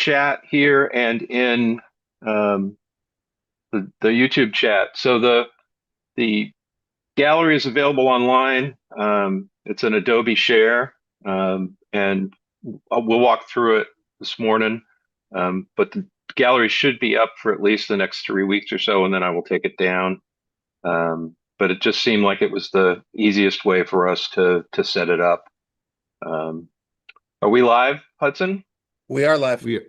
chat here and in um, the YouTube chat. So the gallery is available online. It's an Adobe Share, and we'll walk through it this morning. But the gallery should be up for at least the next 3 weeks or so, and then I will take it down. But it just seemed like it was the easiest way for us to set it up. Um, are we live, Hudson? We are live. We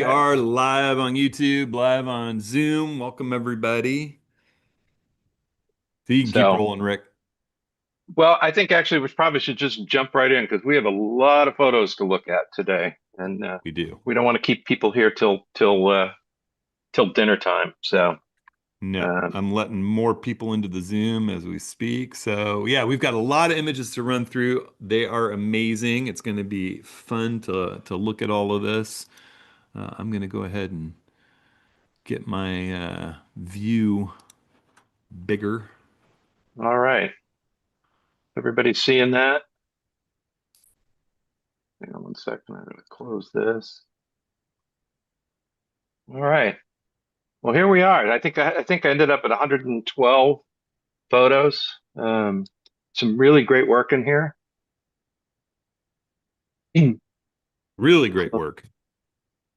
Okay. are live on YouTube, live on Zoom. Welcome everybody. So you can keep So, rolling, Rick. well, I think actually we probably should just jump right in because we have a lot of photos to look at today, and We do. we don't want to keep people here till dinner time. So, No, um, I'm letting more people into the Zoom as we speak. So yeah, we've got a lot of images to run through. They are amazing. It's going to be fun to look at all of this. I'm going to go ahead and get my view bigger. all right, everybody seeing that? Hang on one second. I'm going to close this. All right. Well, here we are. I think I ended up at 112 photos. Some really great work in here. Really great work.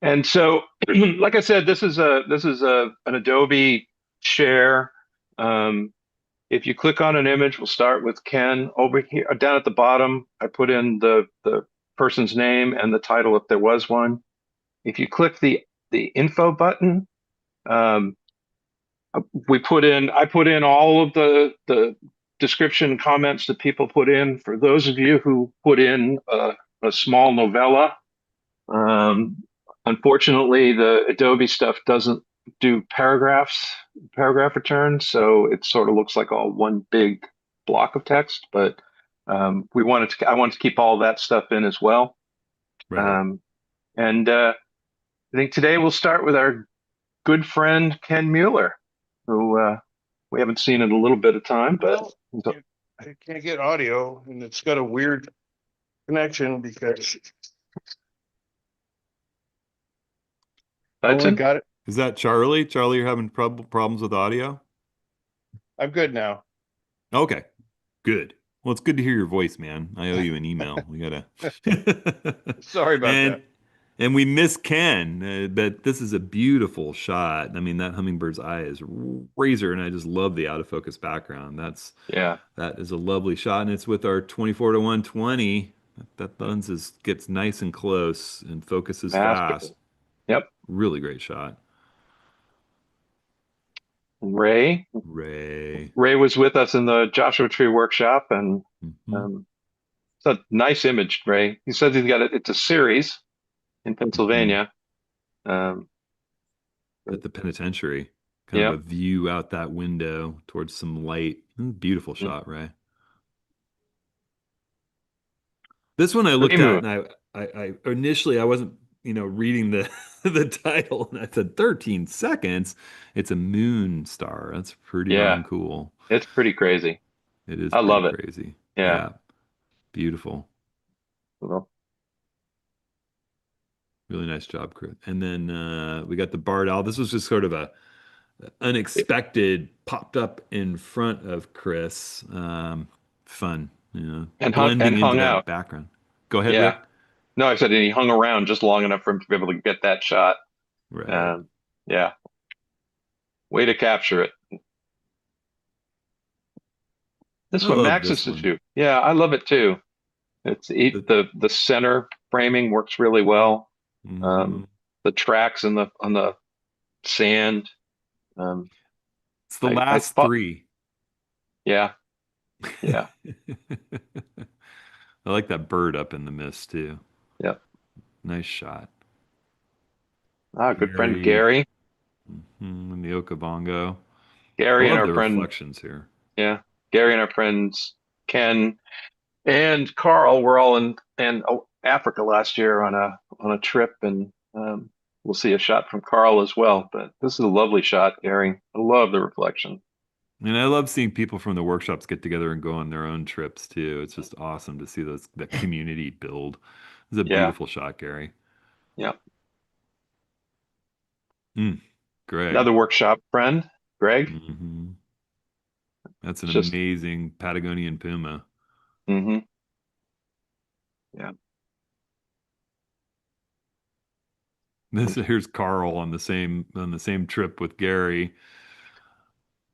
And so, like I said, this is an Adobe Share. Um, if you click on an image, we'll start with Ken over here. Down at the bottom, I put in the person's name and the title if there was one. If you click the info button, um, I put in all of the description comments that people put in. For those of you who put in a small novella, um, unfortunately, the Adobe stuff doesn't do paragraph returns, so it sort of looks like all one big block of text. But I wanted to keep all that stuff in as well. Right. Um, and I think today we'll start with our good friend Ken Mueller, who we haven't seen in a little bit of time, but I can't get audio, and it's got a weird connection because I Hudson. got it. Is that Charlie? Charlie, you're having problems with audio? I'm good now. Okay, good. Well, it's good to hear your voice, man. I owe you an email. We gotta. Sorry about and that. and we miss Ken, but this is a beautiful shot. I mean, that hummingbird's eye is razor, and I just love the out of focus background. Yeah, That is a lovely shot, and it's with our 24 to 120. That lens gets nice and close and focuses fast. masterful. Yep. Really great shot. Ray. Ray. Ray was with us in the Joshua Tree workshop, and Mhm. um, it's a nice image, Ray. He says he's got it. It's a series in Mhm. Pennsylvania. Um, At the penitentiary. Kind of a yep. view out that window towards some light. Beautiful shot, Ray. This one I looked at Remu. and I initially I wasn't, reading the the title and I said 13 seconds. It's a moon star. That's pretty Yeah, darn cool. it's pretty crazy. It is I pretty love it. crazy. Yeah. Yeah, beautiful. Well, Really nice job, Chris. And then we got the barred owl. This was just sort of a unexpected popped up in front of Chris. Fun, and blending into hung that out. background. Go ahead, Yeah. Rick. No, I said he hung around just long enough for him to be able to get that shot. Right. Um, yeah. Way to capture it. This I one, love Max's this one. issue. Yeah, I love it too. The, The center framing works really well. mhm. Um, the tracks on the sand. Um, It's the I last thought, three. yeah, yeah, I like that bird up in the mist too. yeah. Nice shot. Ah, good friend Gary, Gary, and the Okabongo. I Gary and love our the friend, reflections here. yeah, Gary and our friends Ken and Carl were all in Africa last year on a trip, and we'll see a shot from Carl as well. But this is a lovely shot, Gary. I love the reflection. And I love seeing people from the workshops get together and go on their own trips too. It's just awesome to see that community build. It's a Yeah. beautiful shot, Gary. Yeah. Mm, Greg. Another workshop friend, Greg. Hmm. That's an It's just, amazing Patagonian puma. hmm yeah. This here's Carl on the same trip with Gary.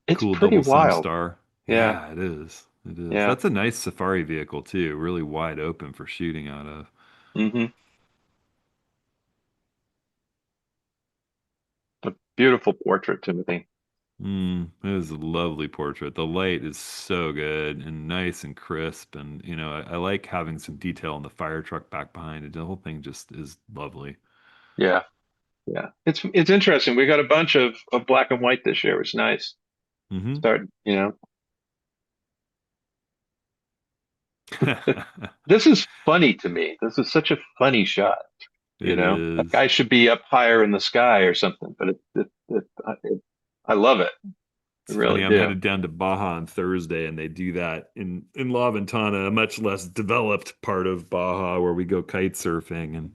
It's Cool pretty double wild. Sunstar. Yeah. Yeah, it is. It is. Yeah. That's a nice safari vehicle too, really wide open for shooting out of. hmm A beautiful portrait, Timothy. It is a lovely portrait. The light is so good and nice and crisp, and I like having some detail in the fire truck back behind it. The whole thing just is lovely. Yeah. Yeah. It's interesting. We got a bunch of black and white this year. It was nice. Hmm. Start, th- this is funny to me. This is such a funny shot. It That is. guy should be up higher in the sky or something, but I love it. I It's funny. really I'm do. headed down to Baja on Thursday, and they do that in La Ventana, a much less developed part of Baja, where we go kite surfing, and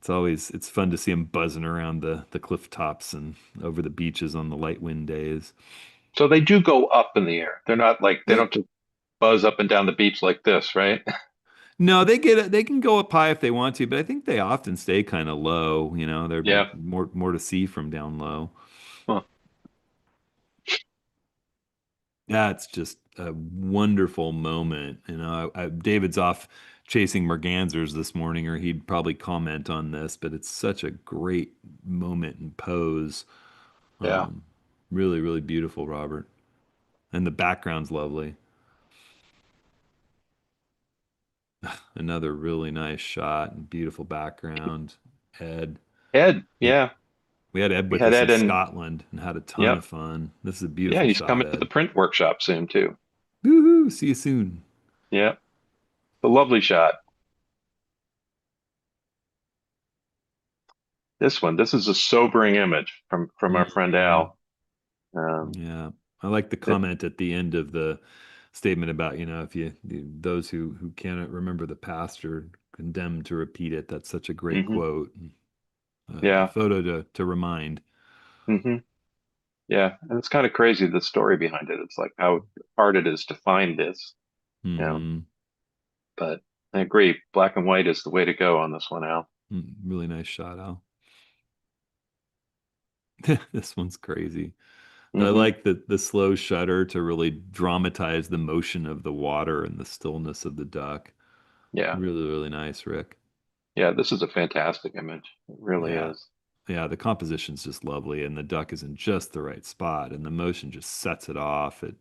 it's fun to see them buzzing around the cliff tops and over the beaches on the light wind days. So they do go up in the air. They're not like they They don't just buzz up and down the beach like this, right? No, they can go up high if they want to, but I think they often stay kind of low. They're Yeah. more to see from down low. Huh. Yeah, it's just a wonderful moment. David's off chasing mergansers this morning, or he'd probably comment on this, but it's such a great moment and pose. Yeah. Um, Really, really beautiful, Robert. And the background's lovely. Another really nice shot and beautiful background. Ed. Ed. We Yeah. we had Ed We with had us in Ed and Scotland and had a ton yep. of fun. This is a Yeah, beautiful he's shot, coming to the Ed. print workshop soon too. Woohoo! See you soon. Yeah. A lovely shot. This is a sobering image from our friend Hmm. Al. Um, Yeah, I like the it, comment at the end of the statement about, if those who cannot remember the past are condemned to repeat it. That's such a great hmm quote. A Yeah. photo to remind. hmm Yeah. And it's kind of crazy the story behind it. It's like how hard it is to find this, you know. Hmm. But I agree, black and white is the way to go on this one, Al. Really nice shot, Al. This one's crazy. I hmm like the slow shutter to really dramatize the motion of the water and the stillness of the duck. Yeah. Really, really nice, Rick. Yeah. This is a fantastic image. It really Yeah. is. Yeah, the composition's just lovely and the duck is in just the right spot and the motion just sets it off. It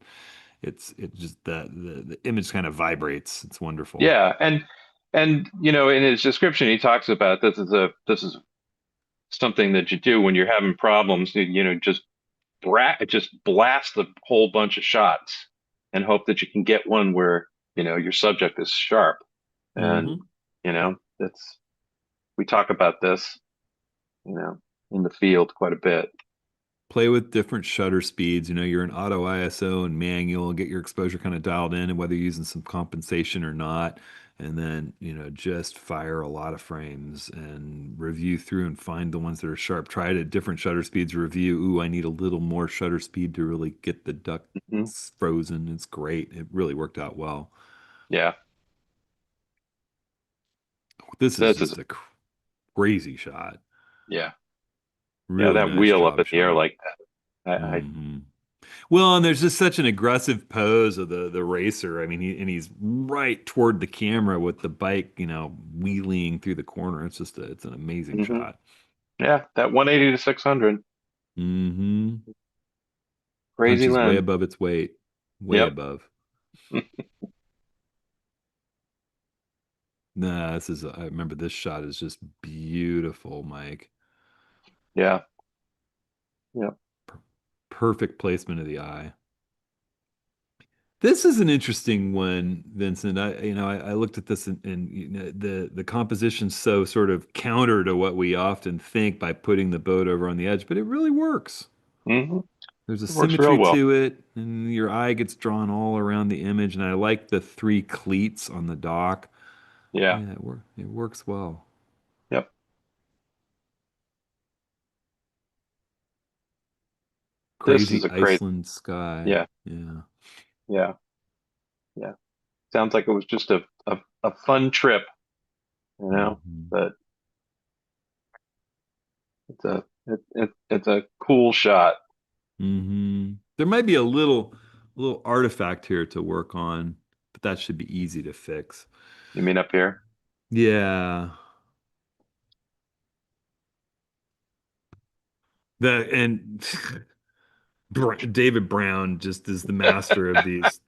just the image kind of vibrates. It's wonderful. Yeah. And in his description, he talks about this is something that you do when you're having problems. Just blast a whole bunch of shots and hope that you can get one where your subject is sharp. And Hmm. that's we talk about this you know in the field quite a bit. Play with different shutter speeds. You're in auto ISO and manual, get your exposure kind of dialed in and whether you're using some compensation or not. And then, just fire a lot of frames and review through and find the ones that are sharp. Try it at different shutter speeds, review. Ooh, I need a little more shutter speed to really get the duck Mhm. frozen. It's great. It really worked out well. Yeah, This is this is just a crazy shot. yeah, yeah, Really that nice wheel up job in the air shot. like that. I Hmm. Well, and there's just such an aggressive pose of the racer. I mean, he's right toward the camera with the bike, wheeling through the corner. It's an amazing hmm shot. Yeah, that 180 to 600, Hmm. crazy Punches way lens. above its weight, way Yep. above. Nah, I remember this shot is just beautiful, Mike. Yeah, yep. Per- Perfect placement of the eye. This is an interesting one, Vincent. I looked at this and the composition's so sort of counter to what we often think by putting the boat over on the edge, but it really works. hmm There's a It works real symmetry well. to it, and your eye gets drawn all around the image. And I like the three cleats on the dock. Yeah. Yeah, it works well. Yep. This is Crazy a great. Iceland sky. Yeah. Yeah. Yeah. Yeah. Sounds like it was just a fun trip, you know, Hmm. but it's a cool shot. There might be a little artifact here to work on, but that should be easy to fix. You mean up here? Yeah. The and David Brown just is the master of these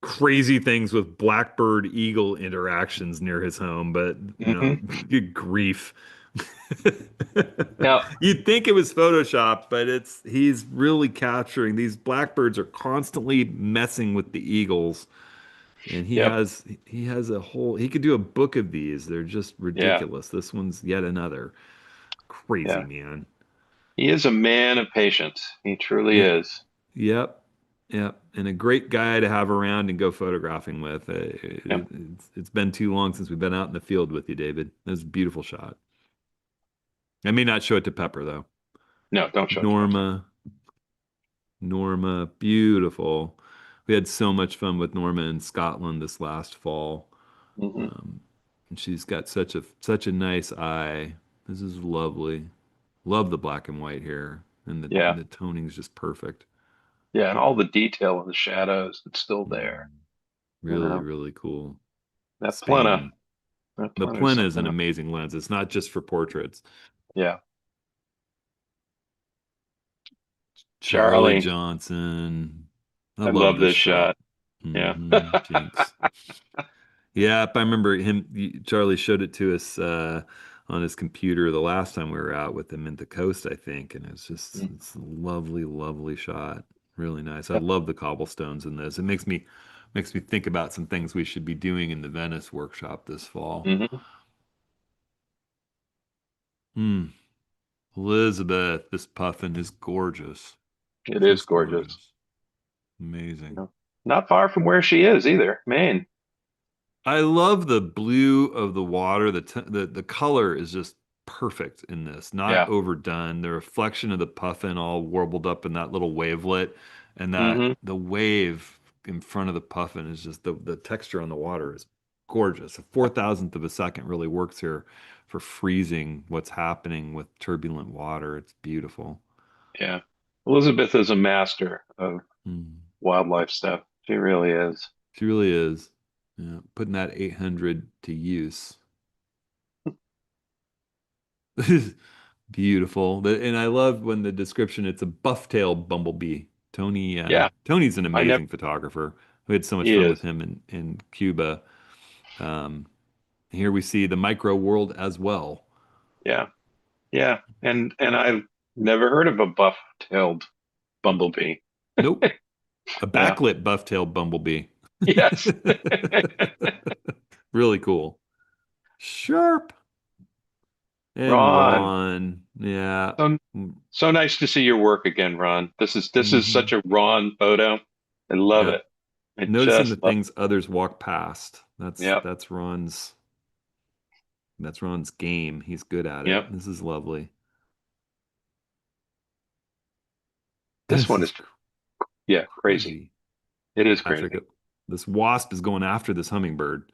crazy things with blackbird eagle interactions near his home, but you know, Hmm. good grief. Now, You'd think it was Photoshop, but he's really capturing these blackbirds are constantly messing with the eagles. And yep. he has a whole he could do a book of these. They're just Yeah. ridiculous. This one's yet another. Crazy Yeah. man. He is a man of patience. He truly Yeah. is. Yep. Yep. And a great guy to have around and go photographing with. Yep. It's been too long since we've been out in the field with you, David. That was a beautiful shot. I may not show it to Pepper though. No, don't show it to Pepper. Norma, Norma, beautiful. We had so much fun with Norma in Scotland this last fall. Hmm. Um, and she's got such a nice eye. This is lovely. Love the black and white here, and Yeah. the toning's just perfect. Yeah. And all the detail in the shadows that's still there, Mm, you really, know, really cool. that Plena, Spain. that The Plena is Plena is an something else. amazing lens. It's not just for portraits. Yeah. Charlie Charlie, Johnson. I I love love this this shot. shot. Yeah. Jinx. Yep, I remember Charlie showed it to us on his computer the last time we were out with him in the coast, I think, and it's a lovely, lovely shot. Really nice. I Yep. love the cobblestones in this. It makes me think about some things we should be doing in the Venice workshop this fall. Hmm. Hmm. Elizabeth, this puffin is gorgeous. It is Just gorgeous. gorgeous. Amazing. You know, not far from where she is either. Maine. I love the blue of the water. The color is just perfect in this, not Yeah. overdone. The reflection of the puffin all warbled up in that little wavelet, and that Hmm. the wave in front of the puffin is just the texture on the water is gorgeous. A 4,000th of a second really works here for freezing what's happening with turbulent water. It's beautiful. Yeah. Elizabeth is a master of Mm. wildlife stuff. She really is. She really is. Yeah, putting that 800 to use. Beautiful. And I love when the description, it's a buff-tailed bumblebee. Yeah. Tony's an I never, amazing photographer. We had so much he fun with is. him in Cuba. Um, Here we see the micro world as well. Yeah. Yeah. And I've never heard of a buff-tailed bumblebee. Nope, a Yeah. backlit buff-tailed bumblebee. Yes. Really cool. Sharp. And Ron. Ron. Yeah. So so nice to see your work again, Ron. This is Hmm. such a Ron photo. I love Yep. it. I Noticing the just love things others walk past. it. Yep. That's Ron's game. He's good at it. Yep. This is lovely. This This one is is, yeah, crazy. crazy. It is Patrick, crazy. this wasp is going after this hummingbird.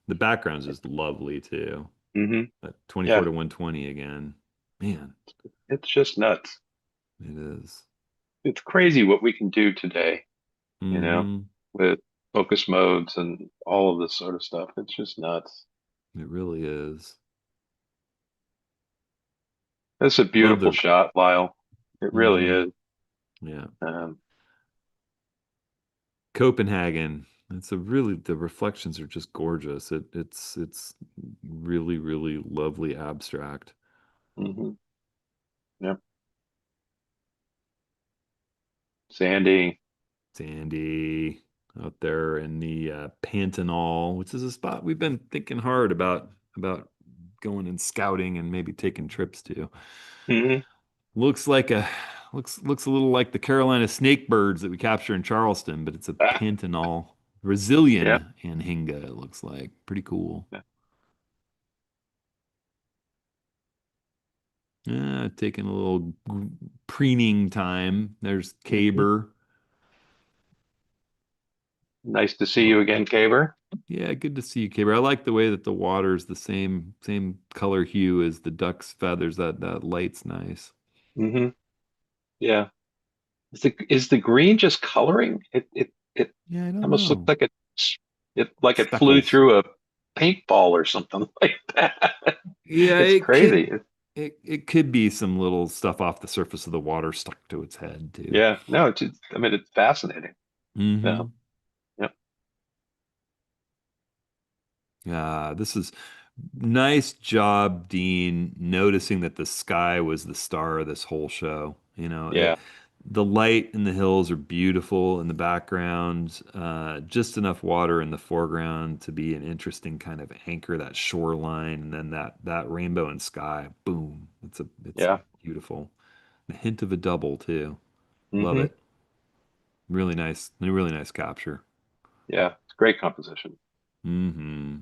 The background's just lovely too. Hmm. 24 Yeah. to 120 again. Man, It's just nuts. it is. It's crazy what we can do today, you know, Mm-hmm. with focus modes and all of this sort of stuff. It's just nuts. It really is. It's a Love beautiful the shot, Lyle. It really mm-hmm. is. Yeah. Um, Copenhagen. It's a really the reflections are just gorgeous. It's really, really lovely abstract. mhm. Yep. Sandy. Sandy out there in the Pantanal, which is a spot we've been thinking hard about going and scouting and maybe taking trips to. Hmm. Looks like a looks a little like the Carolina snakebirds that we capture in Charleston, but it's a Pantanal Yeah. Brazilian anhinga, it looks like. Pretty cool. Yeah. Taking a little preening time. There's Mhm. caber. Nice to see Well, you again, Caber. yeah, good to see you, caber. I like the way that the water is the same color hue as the duck's feathers. That light's nice. Hmm. Yeah. Is the green just coloring? It Yeah, I don't almost looks know. like it flew Speckles. through a paintball or something like that. Yeah, It's it crazy. could it could be some little stuff off the surface of the water stuck to its head too. Yeah. No, I mean, it's fascinating. Yeah. Hmm. Yeah. This is nice job, Dean, noticing that the sky was the star of this whole show. Yeah. The light in the hills are beautiful in the background, just enough water in the foreground to be an interesting kind of anchor, that shoreline, and then that rainbow and sky. Boom. It's Yeah. beautiful. A hint of a double too. Love Hmm. it. Really nice capture. Yeah. It's great composition. Hmm.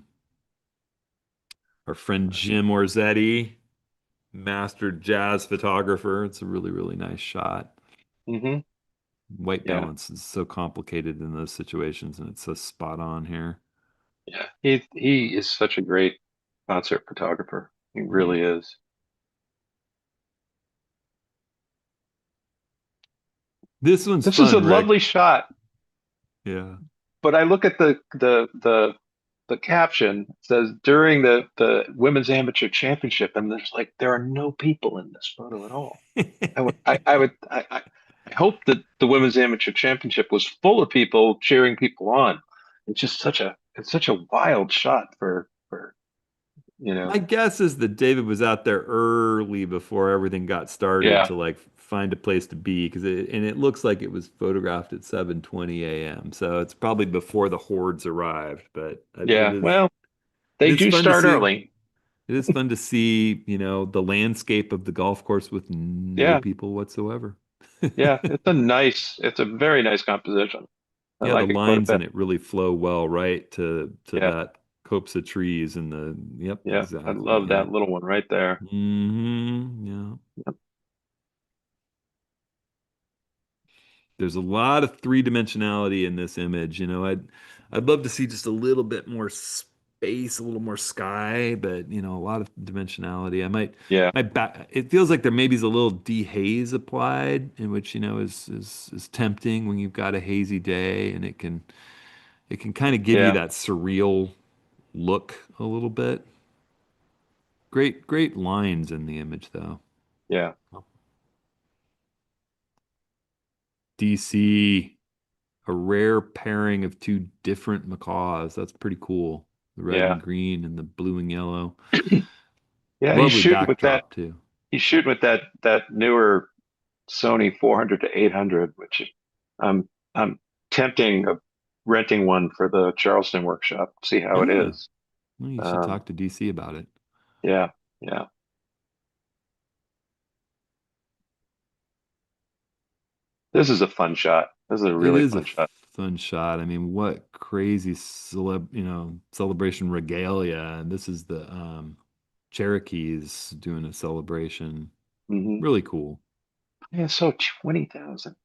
Our friend Jim Orzetti, master jazz photographer. It's a really nice shot. Hmm. White Yeah. balance is so complicated in those situations, and it's so spot on here. Yeah. He is such a great concert photographer. He Yeah. really is. This one's This is a fun, Rick. lovely shot, Yeah. but I look at the caption. It says during the women's amateur championship, and there are no people in this photo at all. I hope that the women's amateur championship was full of people cheering people on. It's such a wild shot for you My know. guess is that David was out there early before everything got started Yeah, to like find a place to be because it looks like it was photographed at 7:20 a.m. So it's probably before the hordes arrived, but yeah. Well, it they is do fun to start see. early. It is fun to see, the landscape of the golf course with no Yeah, people whatsoever. yeah. It's a very nice composition. I Yeah, the like it quite a lines in bit. it really flow well, right, to Yeah, that copse of trees and yep, yeah. I exactly. love Yeah. that little one right there. Yeah. Yep. There's a lot of three-dimensionality in this image. I'd love to see just a little bit more space, a little more sky, but a lot of dimensionality. Yeah, It feels like there maybe is a little dehaze applied, in which is tempting when you've got a hazy day, and it can kind of give you yeah, that surreal look a little bit. Great lines in the image though. yeah, DC, a rare pairing of two different macaws. That's pretty cool. The red yeah. and green and the blue and yellow. Yeah, he's Lovely shooting with that. backdrop too. He's shooting with that newer Sony 400 to 800, which I'm tempting of renting one for the Charleston workshop. See how it Yeah. is. Well, you should Um, talk to DC about it. yeah, yeah, this is a fun shot. This is a It really is a fun shot. fun shot. I mean, what crazy celebration regalia. And this is the Cherokees doing a celebration. Hmm. Really cool. Yeah, so 20,000.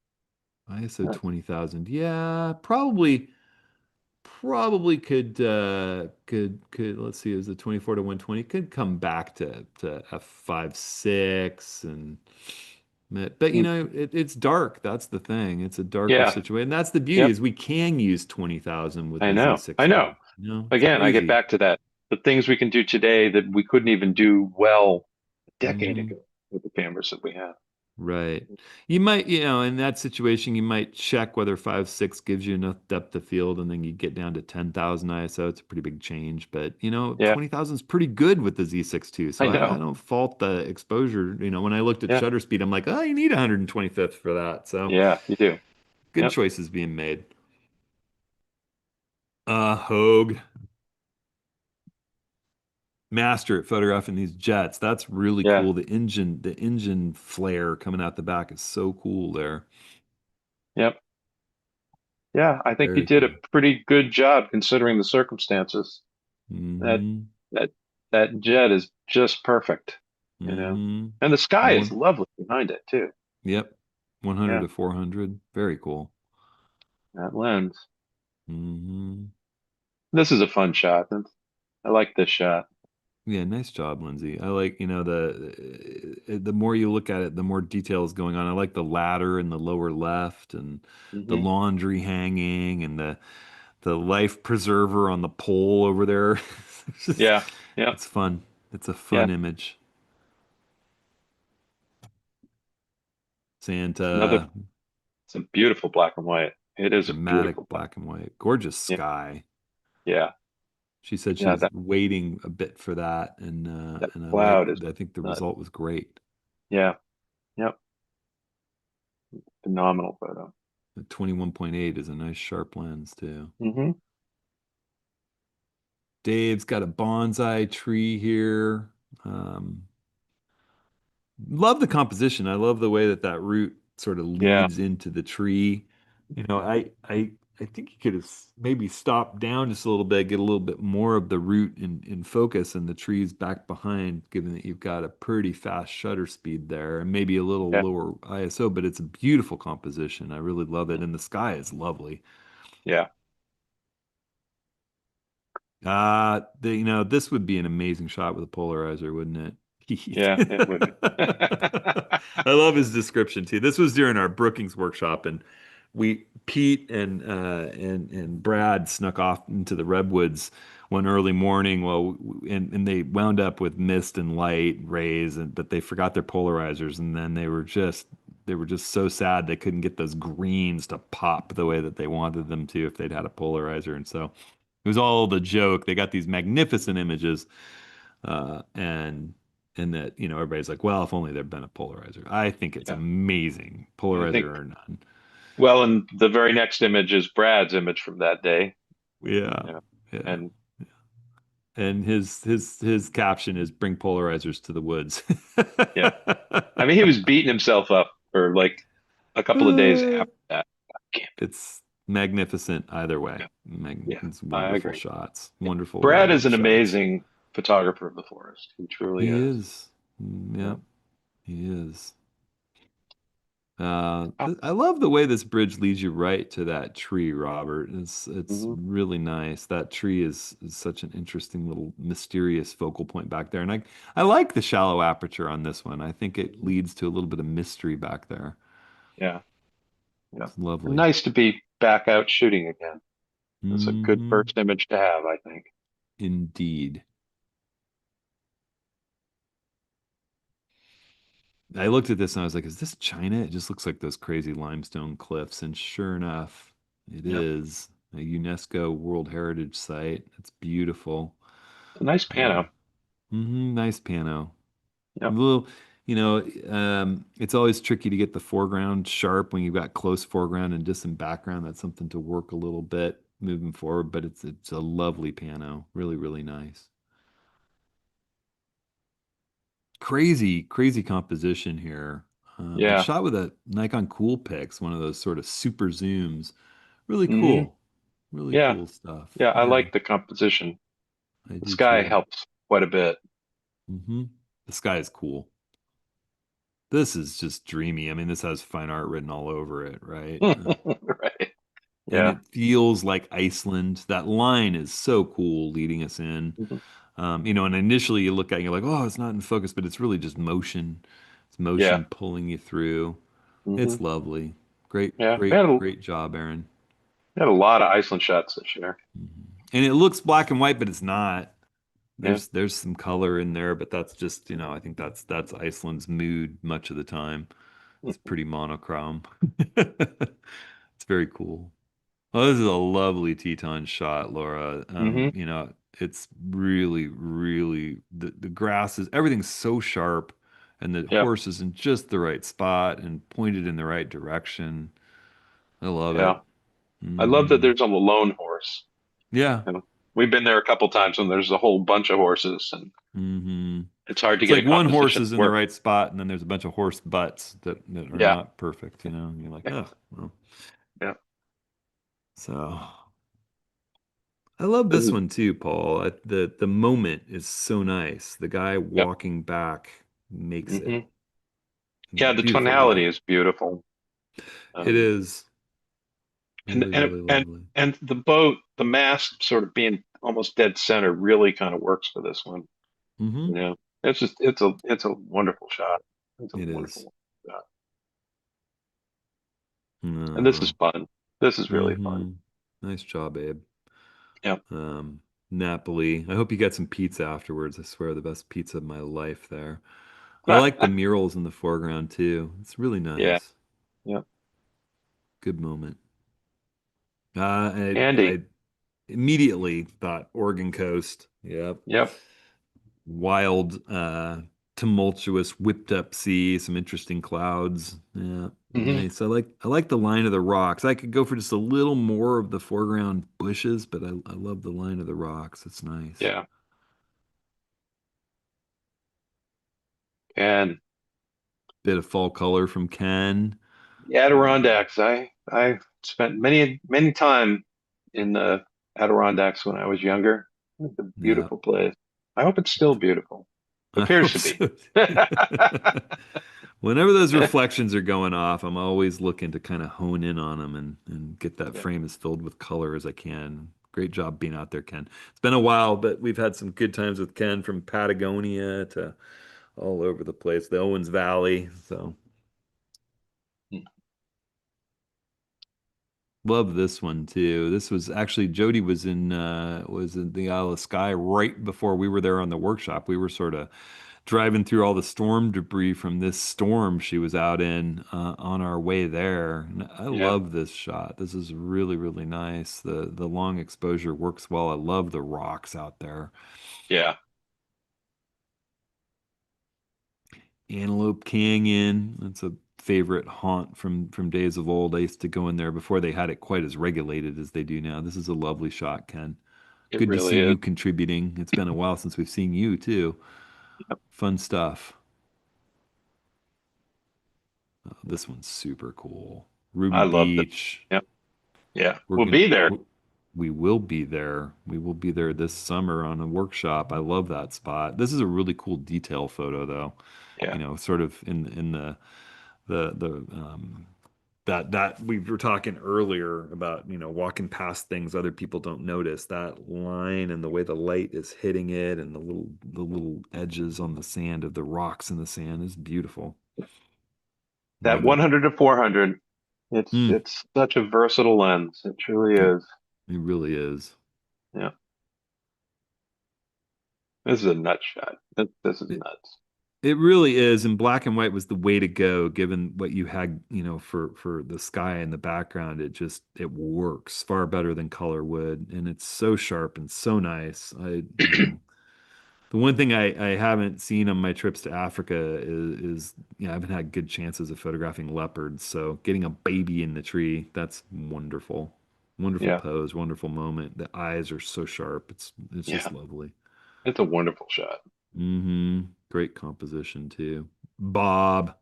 ISO 20,000. Yeah, probably could let's see, is the 24 to 120 could come back to f5.6 and but it's dark. That's the thing. It's a darker Yeah, situation. That's the beauty yep. is we can use 20,000 with I the know. I know. Z6 II. It's Again, I get crazy. back to that. The things we can do today that we couldn't even do well a decade Hmm. ago with the cameras that we have. Right. You might, in that situation, you might check whether 5.6 gives you enough depth of field, and then you get down to 10,000 ISO. It's a pretty big change, but Yeah, 20,000 is pretty good with the Z6 II. I So I know. don't fault the exposure. When I looked at Yeah, shutter speed, I'm like, oh, you need 125th for that. So yeah, you do. good Yep. choices being made. Hogue, master at photographing these jets. That's really Yeah, cool. The engine flare coming out the back is so cool there. yep. Yeah, I think he Very did a cool. pretty good job considering the circumstances. That Hmm. that that jet is just perfect, you know. Hmm. And the sky is One. lovely behind it too. Yep. 100 Yeah, to 400. Very cool. that lens. Hmm. This is a fun shot. I like this shot. Yeah, nice job, Lindsay. I like, the more you look at it, the more detail is going on. I like the ladder in the lower left and the Hmm. laundry hanging and the life preserver on the pole over there. It's just, Yeah, yeah, it's fun. It's a yeah. fun image. It's another. Santa, It's a beautiful black and white. It is a beautiful dramatic black. black and white, gorgeous Yeah, sky. yeah, She said she yeah. was waiting a bit for that, and That and cloud is I think the nuts. result was great. Yeah, yep. Phenomenal photo. The 21.8 is a nice sharp lens too. Hmm. Dave's got a bonsai tree here. Um, Love the composition. I love the way that that root sort of Yeah, leads into the tree. I think you could have maybe stopped down just a little bit, get a little bit more of the root in focus, and the trees back behind, given that you've got a pretty fast shutter speed there, and maybe a little yeah, lower ISO. But it's a beautiful composition. I really love it, and the sky is lovely. yeah, This would be an amazing shot with a polarizer, wouldn't it? Keith. yeah. It would be. I love his description too. This was during our Brookings workshop, and Pete and Brad snuck off into the redwoods one early morning. And they wound up with mist and light rays, but they forgot their polarizers, and then they were just so sad they couldn't get those greens to pop the way that they wanted them to if they'd had a polarizer, and so. It was all the joke. They got these magnificent images, and that everybody's like, well, if only there'd been a polarizer. I think it's Yeah, amazing, I polarizer think. or none. Well, and the very next image is Brad's image from that day. Yeah, Yeah, yeah. and And his caption is "Bring polarizers to the woods." yeah, I mean, he was beating himself up for like a couple of days after that. Can't- It's magnificent either way. Yeah, yeah, It's I wonderful agree. shots, Yeah. wonderful Brad is redwood an shots. amazing photographer of the forest. He truly He is. is. Yeah. Yep, he is. Oh, I love the way this bridge leads you right to that tree, Robert. It's mhm. really nice. That tree is such an interesting little mysterious focal point back there, and I like the shallow aperture on this one. I think it leads to a little bit of mystery back there. Yeah, yeah. It's lovely. Nice to be back out shooting again. It's a good Hmm. first image to have, I think. Indeed. I looked at this and I was like, "Is this China?" It just looks like those crazy limestone cliffs, and sure enough, it Yep. is a UNESCO World Heritage Site. It's beautiful. A nice Uh, piano. Nice piano. A Yep. little, it's always tricky to get the foreground sharp when you've got close foreground and distant background. That's something to work a little bit moving forward, but it's a lovely piano. Really, really nice. Crazy, crazy composition here. And Yeah. shot with a Nikon Coolpix, one of those sort of super zooms. Really Hmm. cool. Really Yeah. cool stuff. Yeah. I Yeah, like the composition. I The do sky too. helps quite a bit. Hmm. The sky is cool. This is just dreamy. I mean, this has fine art written all over it, right? Right. And Yeah. it feels like Iceland. That line is so cool leading us in. Hmm. And initially you look at it, you're like, oh, it's not in focus, but it's really just motion. It's Yeah. motion pulling you through. Hmm. It's lovely. Great, Yeah. great, great job, Aaron. We had a lot of Iceland shots this year. Mhm. And it looks black and white, but it's not. Yeah. There's some color in there, but that's just, I think that's Iceland's mood much of the time. It's pretty monochrome. It's very cool. Oh, this is a lovely Teton shot, Laura. Hmm. It's really, really the grass is everything's so sharp, and the Yep. horse is in just the right spot and pointed in the right direction. I love Yeah. it. I love that Hmm. there's a lone horse. Yeah. You know, we've been there a couple times when there's a whole bunch of horses, and Hmm. it's hard to It's get a like one horse composition to is in the work. right spot, and then there's a bunch of horse butts that are Yeah. not perfect. And you're like, oh, well. Yeah. So I love This this is, one too, Paul. The moment is so nice. The guy yep. walking back makes it Hmm. Yeah, the beautiful tonality light. is beautiful. It Um, is and really, and really and lovely. and the boat, the mast sort of being almost dead center really kind of works for this one. Hmm. You know, it's a wonderful shot. It's a It is. wonderful shot. And this is No. fun. This is really fun. Hmm. Nice job, Abe. Yep. Um, Napoli. I hope you got some pizza afterwards. I swear, the best pizza of my life there. I like the murals in the foreground too. It's really Yeah. nice. Yep. Good moment. I Andy. immediately thought Oregon coast. Yep. Yep. Wild, tumultuous, whipped up sea, some interesting clouds. Yeah, Hmm. nice. I like the line of the rocks. I could go for just a little more of the foreground bushes, but I love the line of the rocks. It's nice. Yeah. And Bit of fall color from Ken. the Um, Adirondacks. I spent many time in the Adirondacks when I was younger. It's a yeah, beautiful place. I hope it's still beautiful. I Appears hope to be. so. Whenever those reflections are going off, I'm always looking to kind of hone in on them and get that Yeah. frame as filled with color as I can. Great job being out there, Ken. It's been a while, but we've had some good times with Ken from Patagonia to all over the place, the Owens Valley. So love this one too. This was actually Jody was in the Isle of Skye right before we were there on the workshop. We were sort of driving through all the storm debris from this storm she was out in on our way there. And I Yeah. love this shot. This is really, really nice. The long exposure works well. I love the rocks out there. Yeah. Antelope Canyon. That's a favorite haunt from days of old. I used to go in there before they had it quite as regulated as they do now. This is a lovely shot, Ken. It Good to see really is. you contributing. It's been a while since we've seen you too. Yep. Fun stuff. This one's super cool. Ruby I love this. Beach. Yep. Yeah. We're We'll gonna be there. we will be there. We will be there this summer on a workshop. I love that spot. This is a really cool detail photo though. Yeah. Sort of in the that we were talking earlier about, walking past things other people don't notice. That line and the way the light is hitting it and the little edges on the sand of the rocks in the sand is beautiful. That Love it. 100 to 400. Mm, It's such a versatile lens. It truly it, is. it really is. Yeah. This is a nut shot. This is nuts. It really is, and black and white was the way to go, given what you had, for the sky in the background. It works far better than color would, and it's so sharp and so nice. The one thing I haven't seen on my trips to Africa is I haven't had good chances of photographing leopards. So getting a baby in the tree, that's wonderful. Wonderful Yeah. pose, wonderful moment. The eyes are so sharp. It's Yeah. just lovely. It's a wonderful shot. Great composition too. Bob.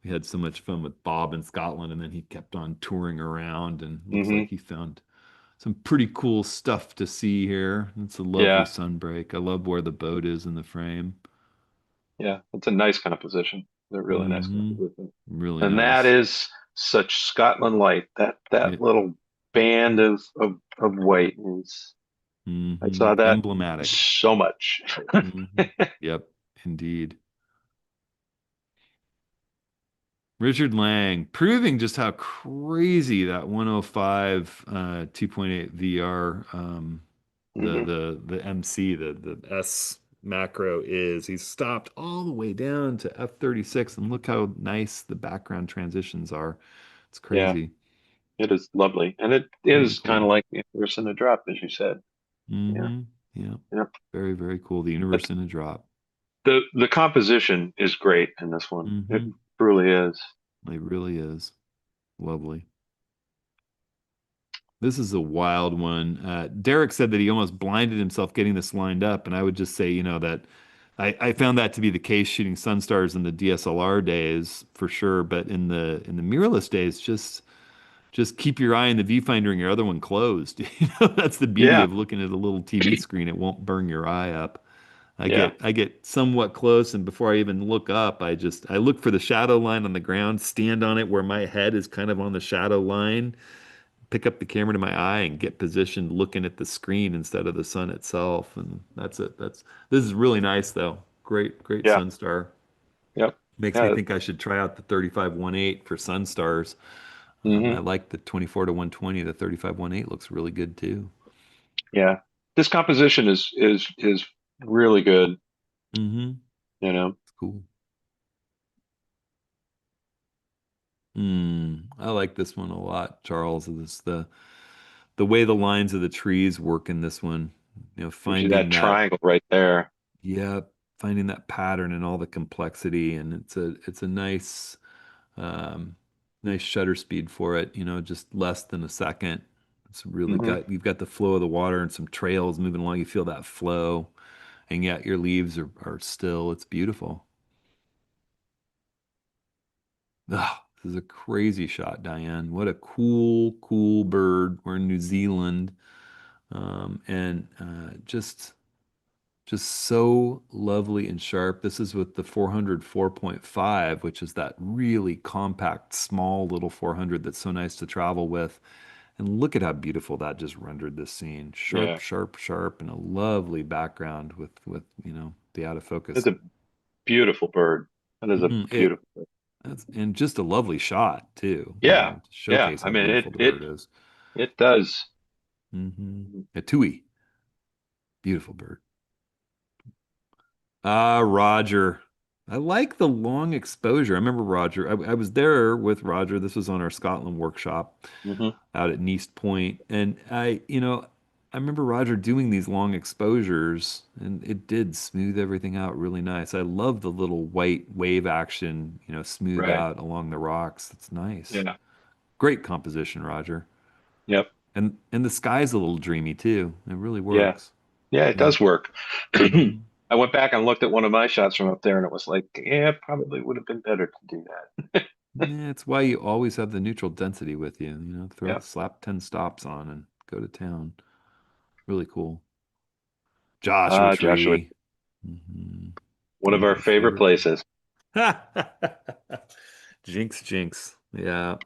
We had so much fun with Bob in Scotland, and then he kept on touring around, and looks like Hmm. he found some pretty cool stuff to see here. It's a lovely Yeah. sunbreak. I love where the boat is in the frame. Yeah. It's a nice composition. It's a really nice Hmm. composition. Really And that nice. is such Scotland light. That It, little band of white is I saw that Emblematic. so much. Yep, indeed. Richard Lang, proving just how crazy that 105 2.8 VR the Hmm. the the MC the S macro is. He's stopped all the way down to F36 and look how nice the background transitions are. It's Yeah, crazy. it is lovely. And it Very is kind of cool. like the universe in a drop, as you said. Yeah. Yeah. Yeah. Very, very cool. The But universe in a drop. the composition is great in this one. It Hmm. truly is. It really is. Lovely. This is a wild one. Derek said that he almost blinded himself getting this lined up, and I would just say, that I found that to be the case shooting Sunstars in the DSLR days for sure, but in the mirrorless days, just just keep your eye in the viewfinder and your other one closed. That's the beauty Yeah. of looking at a little TV screen. It won't burn your eye up. Yeah. I get somewhat close, and before I even look up, I look for the shadow line on the ground, stand on it where my head is kind of on the shadow line, pick up the camera to my eye and get positioned looking at the screen instead of the sun itself. And that's it. This is really nice though. Great Yeah. Sunstar. Yep. Makes me Yeah. think I should try out the 3518 for Sunstars. I Hmm. like the 24 to 120. The 3518 looks really good too. Yeah. This composition is really good, Mm-hmm. you know. It's cool. I like this one a lot, Charles. This the way the lines of the trees work in this one. Gives you that Finding that, triangle right there. yeah, finding that pattern and all the complexity, and it's a nice um, nice shutter speed for it. Just less than a second. It's really Hmm. got you've got the flow of the water and some trails moving along. You feel that flow, and yet your leaves are still. It's beautiful. This is a crazy shot, Diane. What a cool bird. We're in New Zealand, and just so lovely and sharp. This is with the 400 4.5, which is that really compact, small little 400 that's so nice to travel with. And look at how beautiful that just rendered this scene. Sharp, Yeah. sharp, sharp, and a lovely background with the out of It's focus. a beautiful bird. That is a It beautiful bird. and just a lovely shot too. Yeah. To Yeah. showcase I how mean, beautiful the bird is. it does. A tui, beautiful bird. Ah, Roger. I like the long exposure. I remember Roger. I was there with Roger. This was on our Scotland workshop Hmm. out at Neast Point, and I remember Roger doing these long exposures, and it did smooth everything out really nice. I love the little white wave action, smooth Right. out along the rocks. It's nice. Yeah. Great composition, Roger. Yep. And the sky's a little dreamy too. It really Yeah. works. Yeah. It Yeah. does work. Hmm. I went back and looked at one of my shots from up there, and it was like, yeah, probably would have been better to do that. Yeah, it's why you always have the neutral density with you. Yeah. Slap 10 stops on and go to town. Really cool. Joshua Joshua, Tree. Hmm. one of our Everybody's favorite favorite. places. Jinx, jinx. Yeah.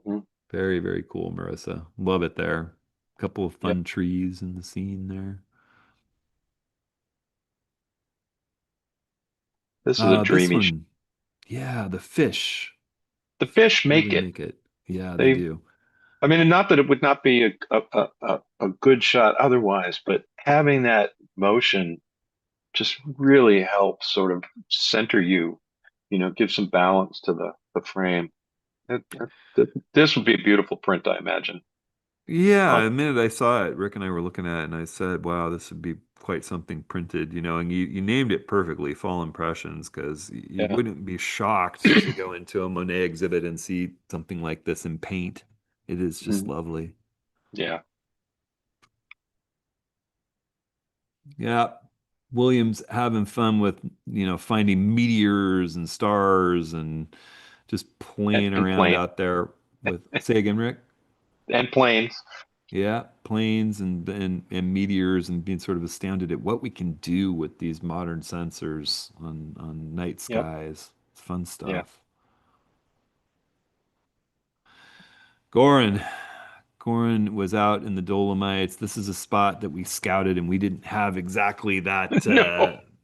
Hmm. Very cool, Marissa. Love it there. Couple of Yep. fun trees in the scene there. This is a This dreamy. one, yeah, the fish The fish make really it. make it. Yeah, they They, do. I mean, not that it would not be a good shot otherwise, but having that motion just really helps sort of center you, give some balance to the frame. This would be a beautiful print, I imagine. Yeah, Oh, the minute I saw it, Rick and I were looking at it, and I said, "Wow, this would be quite something printed." And you named it perfectly, Fall Impressions, because you yeah. wouldn't be shocked to go into a Monet exhibit and see something like this in paint. It is just Mhm. lovely. Yeah. Yeah, Williams having fun with finding meteors and stars and just playing And around plane out there with. Say again, Rick. and planes. Yeah, planes and meteors and being sort of astounded at what we can do with these modern sensors on night Yep. skies. It's fun Yeah. stuff. Goran. Goran was out in the Dolomites. This is a spot that we scouted and we didn't have exactly No, that we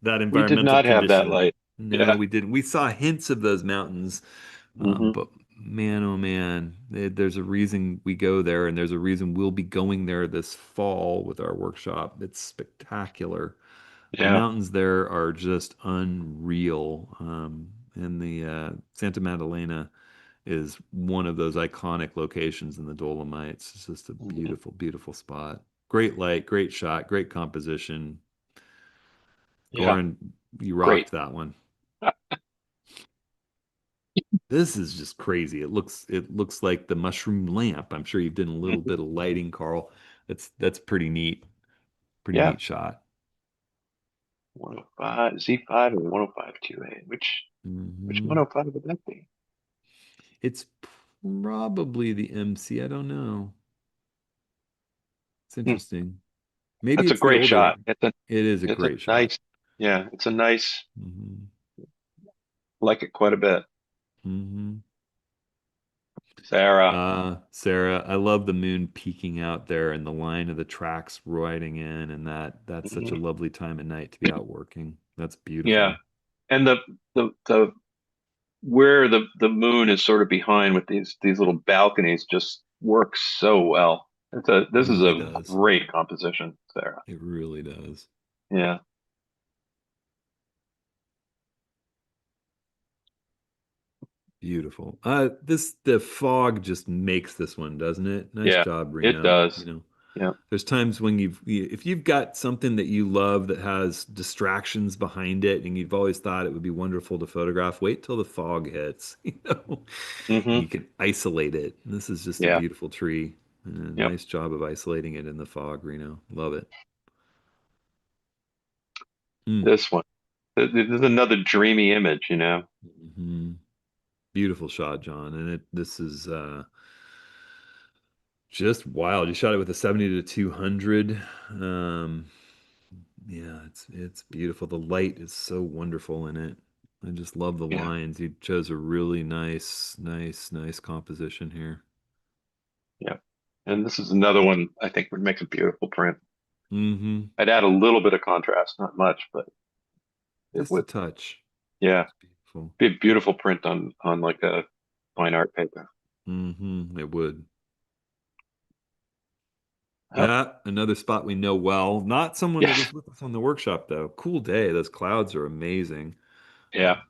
did environmental not have that condition. light. No, Yeah. we didn't. We saw hints of those mountains. Hmm. But man, oh man, there's a reason we go there, and there's a reason we'll be going there this fall with our workshop. It's spectacular. The Yeah. mountains there are just unreal. And the Santa Maddalena is one of those iconic locations in the Dolomites. It's just a Hmm. beautiful spot. Great light, great shot, great composition. Yeah. Goran, you Great. rocked that one. This is just crazy. It looks like the mushroom lamp. I'm sure you've done a little Mhm. bit of lighting, Carl. That's pretty neat. Pretty Yeah. neat shot. 105 Z5 or 105 2A. Which Hmm. 105 would that be? It's probably the MC. I don't know. It's Hmm. interesting. Maybe That's a it's the great older shot. one. It is a It's a great shot. nice, yeah, it's a nice, Hmm. like it quite a bit. Hmm. Sarah. Sarah, I love the moon peeking out there and the line of the tracks riding in, and that's such a Mhm. lovely time at night to be out working. That's Yeah. beautiful. And the where the moon is sort of behind with these little balconies just works so well. It This is really a does. great composition, Sarah. It really does. Yeah. Beautiful. The fog just makes this one, doesn't it? Nice Yeah. job, It Reno. does. Yeah. There's times when if you've got something that you love that has distractions behind it and you've always thought it would be wonderful to photograph, wait till the fog hits, and Hmm. you can isolate it. And this is just a Yeah. beautiful tree. And a Yep. nice job of isolating it in the fog, Reno. Love it. Mm. This one. This is another dreamy image, you know? Hmm. Beautiful shot, John. And this is just wild. You shot it with a 70 to 200. Yeah, it's beautiful. The light is so wonderful in it. I just love the Yeah. lines. You chose a really nice composition here. Yeah. And this is another one I think would make a beautiful print. Hmm. I'd add a little bit of contrast, not much, but it Just a would, touch. yeah, It's beautiful. be a beautiful print on like a fine art paper. It would. Yep. Yeah, another spot we know well. Not someone that Yeah. was with us on the workshop though. Cool day. Those clouds are amazing. Yeah.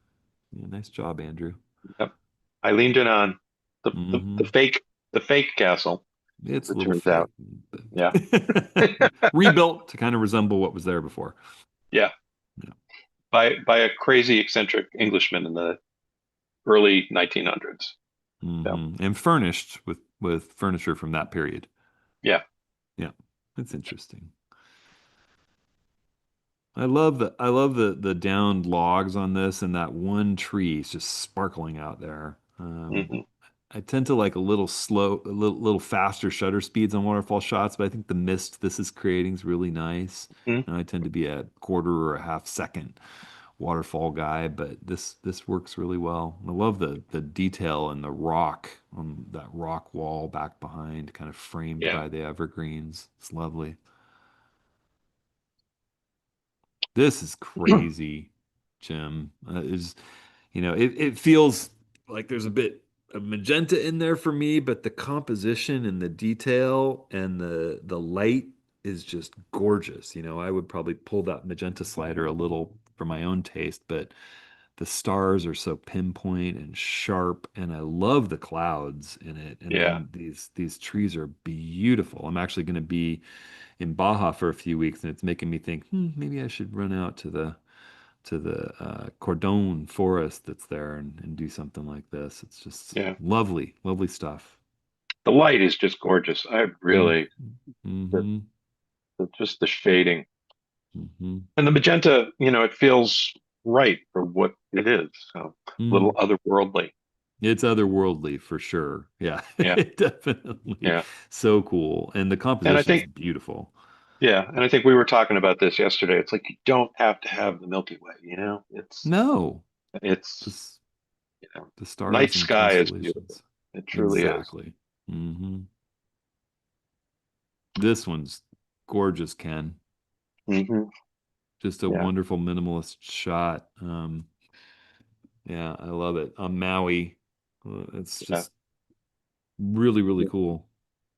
Yeah, nice job, Andrew. Yep. I leaned in on Hmm. the fake castle, It's a it little turns fake, out. Yeah. but rebuilt to kind of resemble what was there before. Yeah. Yeah. By a crazy eccentric Englishman in the early 1900s. So, And furnished with furniture from that period. yeah. Yeah, it's interesting. I love the downed logs on this, and that one tree is just sparkling out there. Hmm. I tend to like a little slow, little faster shutter speeds on waterfall shots, but I think the mist this is creating is really nice. Hmm. And I tend to be a quarter or a half second waterfall guy, but this works really well. I love the detail and the rock on that rock wall back behind, kind of framed Yeah. by the evergreens. It's lovely. This is crazy, Jim. Is it feels like there's a bit of magenta in there for me, but the composition and the detail and the light is just gorgeous. I would probably pull that magenta slider a little for my own taste, but the stars are so pinpoint and sharp, and I love the clouds in it. And Yeah. then these trees are beautiful. I'm actually going to be in Baja for a few weeks, and it's making me think, maybe I should run out to the Cordon forest that's there and do something like this. It's just Yeah. lovely, lovely stuff. The light is just gorgeous. I Mm. really, the, Hmm. just the shading Hmm. and the magenta, it feels right for what it is. So a little Mm. otherworldly. It's otherworldly for sure. Yeah, Yeah. definitely. Yeah. So cool. And the And I composition is think, beautiful. yeah. And I think we were talking about this yesterday. It's like you don't have to have the Milky Way, No, it's, this, you know, the night stars and sky is beautiful. constellations. It truly is. Exactly. Hmm. This one's gorgeous, Ken. Hmm. Just a Yeah. wonderful minimalist shot. Yeah, I love it. On Maui, it's Yeah. just really, really cool.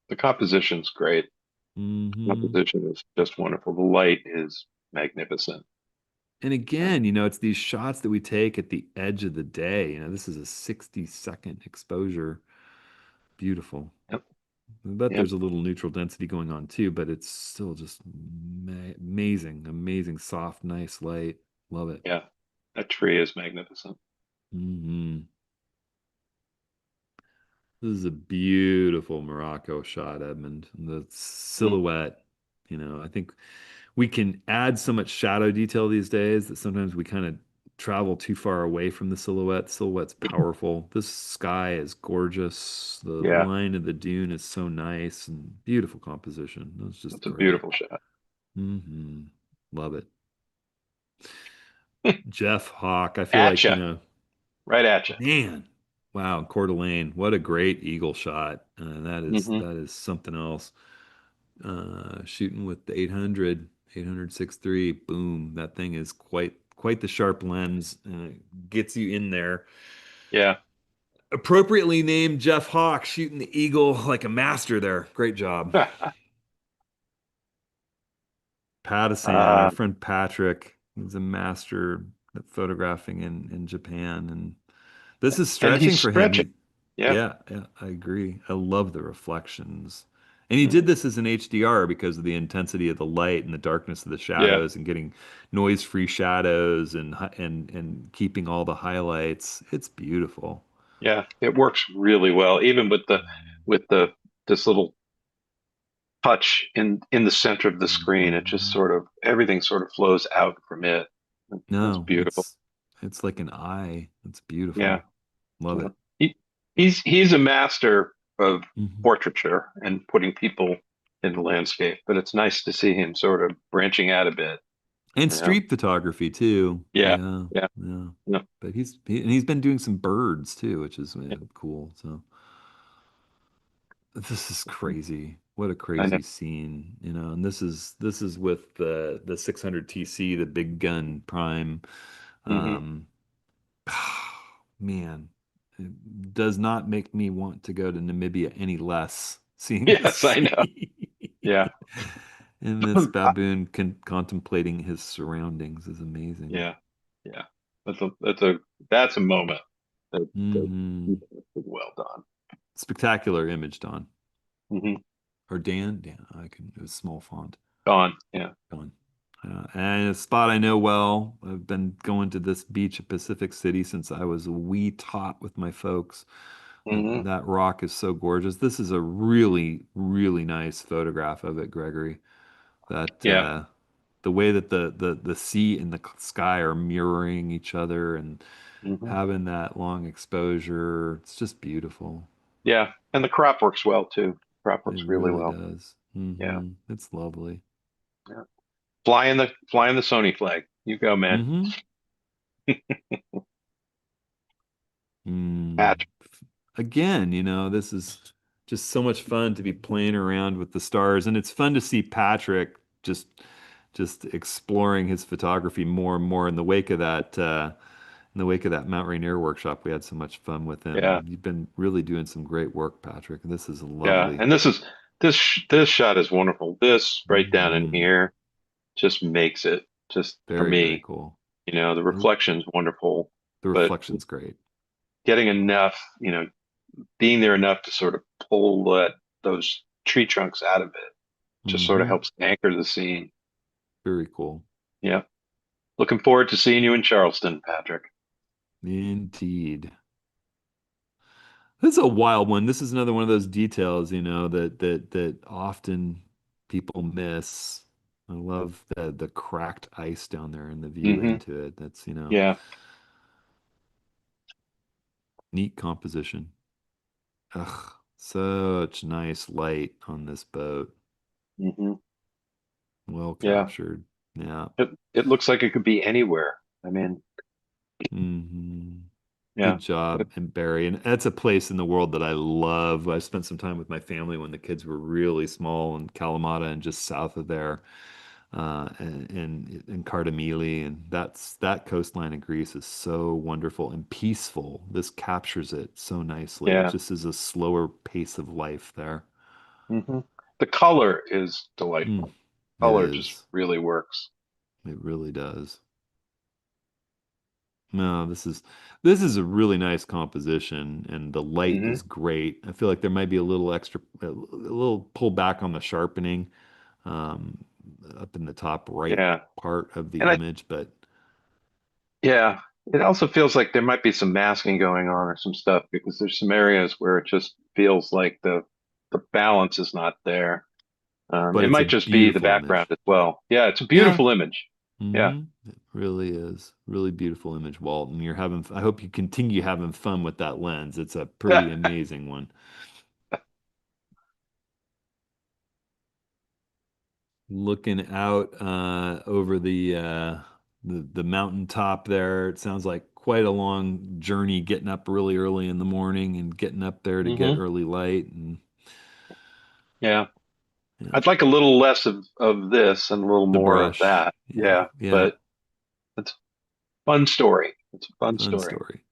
The composition's great. Hmm. Composition is just wonderful. The light is magnificent. And Yeah. again, it's these shots that we take at the edge of the day. This is a 60-second exposure. Beautiful. Yep. I bet Yep. there's a little neutral density going on too, but it's still just amazing, amazing, soft, nice light. Love it. Yeah. That tree is magnificent. Hmm. This is a beautiful Morocco shot, Edmund. The Mm. silhouette, I think we can add so much shadow detail these days that sometimes we kind of travel too far away from the silhouette. Silhouette's powerful. This sky is gorgeous. The Yeah, line of the dune is so nice and beautiful composition. It's just that's a great. beautiful shot. Hmm. Love it. Jeff Hawk, I feel At like, you, right at you. man, wow, Coeur d'Alene, what a great eagle shot. Hmm. That is something else. Shooting with the 800, 800 boom. That thing is quite the sharp lens. Gets you in there. Yeah. Appropriately named Jeff Hawk, shooting the eagle like a master there. Great job. Patasan, our uh, friend Patrick, he's a master at photographing in Japan, and this is and he's stretching for him. stretching. Yeah. Yeah, I agree. I love the reflections. And he did Mhm. this as an HDR because of the intensity of the light and the darkness of the Yeah. shadows and getting noise-free shadows and keeping all the highlights. It's beautiful. Yeah. It works really well, even with the this little touch in the center of the screen. It just Mhm. sort of everything sort of flows out from it. That's No, beautiful. it's like an eye. It's Yeah. beautiful. Love Yeah. it. He's a master of Mhm. portraiture and putting people in the landscape, but it's nice to see him sort of branching out a bit, And you know? street photography too. Yeah. Yeah, Yeah. yeah. Yeah. But and he's been doing some birds too, which is cool. So this is crazy. What a I know. crazy scene, And this is with the 600 TC, the big gun prime. Hmm. Um, man, it does not make me want to go to Namibia any less seeing this Yes, I know. scene. Yeah. And this baboon contemplating his surroundings is amazing. Yeah. Yeah. That's a moment that Hmm. well done. Spectacular image, Don. Hmm. Or Dan? Dan, I can, it was small font. Gone. Yeah. Don. And a spot I know well. I've been going to this beach at Pacific City since I was a wee tot with my folks. Hmm. That rock is so gorgeous. This is a really, really nice photograph of it, Gregory. That Yeah. the way that the sea and the sky are mirroring each other and Hmm. having that long exposure, it's just beautiful. Yeah. And the crop works well too. Crop It works really really well. does. Yeah. It's lovely. Yeah. Flying the Sony flag. You go, man. Hmm. Mm. Patch. Again, this is just so much fun to be playing around with the stars, and it's fun to see Patrick just exploring his photography more and more in the wake of that Mount Rainier workshop. We had so much fun with him, Yeah. and you've been really doing some great work, Patrick. This is Yeah. lovely. And this shot is wonderful. This right down in Hmm. here just makes it just for Very, very me. cool. The The reflection's wonderful, but reflection's great. getting enough, being there enough to sort of pull those tree trunks out of it just sort of Hmm. helps anchor the scene. Very cool. Yeah. Looking forward to seeing you in Charleston, Patrick. Indeed. This is a wild one. This is another one of those details, that often people miss. I love the cracked ice down there and the view Hmm. into it. That's, Yeah. neat composition. Ugh, such nice light on this boat. Hmm. Well Yeah. captured. Yeah. It looks like it could be anywhere. I mean, Hmm. yeah. Good job, and Barry. And that's a place in the world that I love. I spent some time with my family when the kids were really small in Kalamata and just south of there, in Cardamili, and that coastline of Greece is so wonderful and peaceful. This captures it so nicely. It Yeah. just is a slower pace of life there. Hmm. The color is Mm, delightful. it Color just is. really works. It really does. No, this is a really nice composition, and the light Hmm. is great. I feel like there might be a little pull back on the sharpening, um, up in the top right Yeah. part of the And image, but yeah, it also feels like there might be some masking going on or some stuff because there's some areas where it just feels like the balance is not there. but It it's a might just be the beautiful background image. as well. Yeah, it's a Yeah, beautiful image. Yeah. It really is. Really beautiful image, Walt. And I hope you continue having fun with that lens. It's a pretty amazing one. Looking out over the mountaintop there, it sounds like quite a long journey getting up really early in the morning and getting up there to get Hmm. early light and Yeah. yeah, I'd like a little less of this and a little the more of brush. that. Yeah, Yeah. yeah, But it's a fun story. It's a fun fun story. story.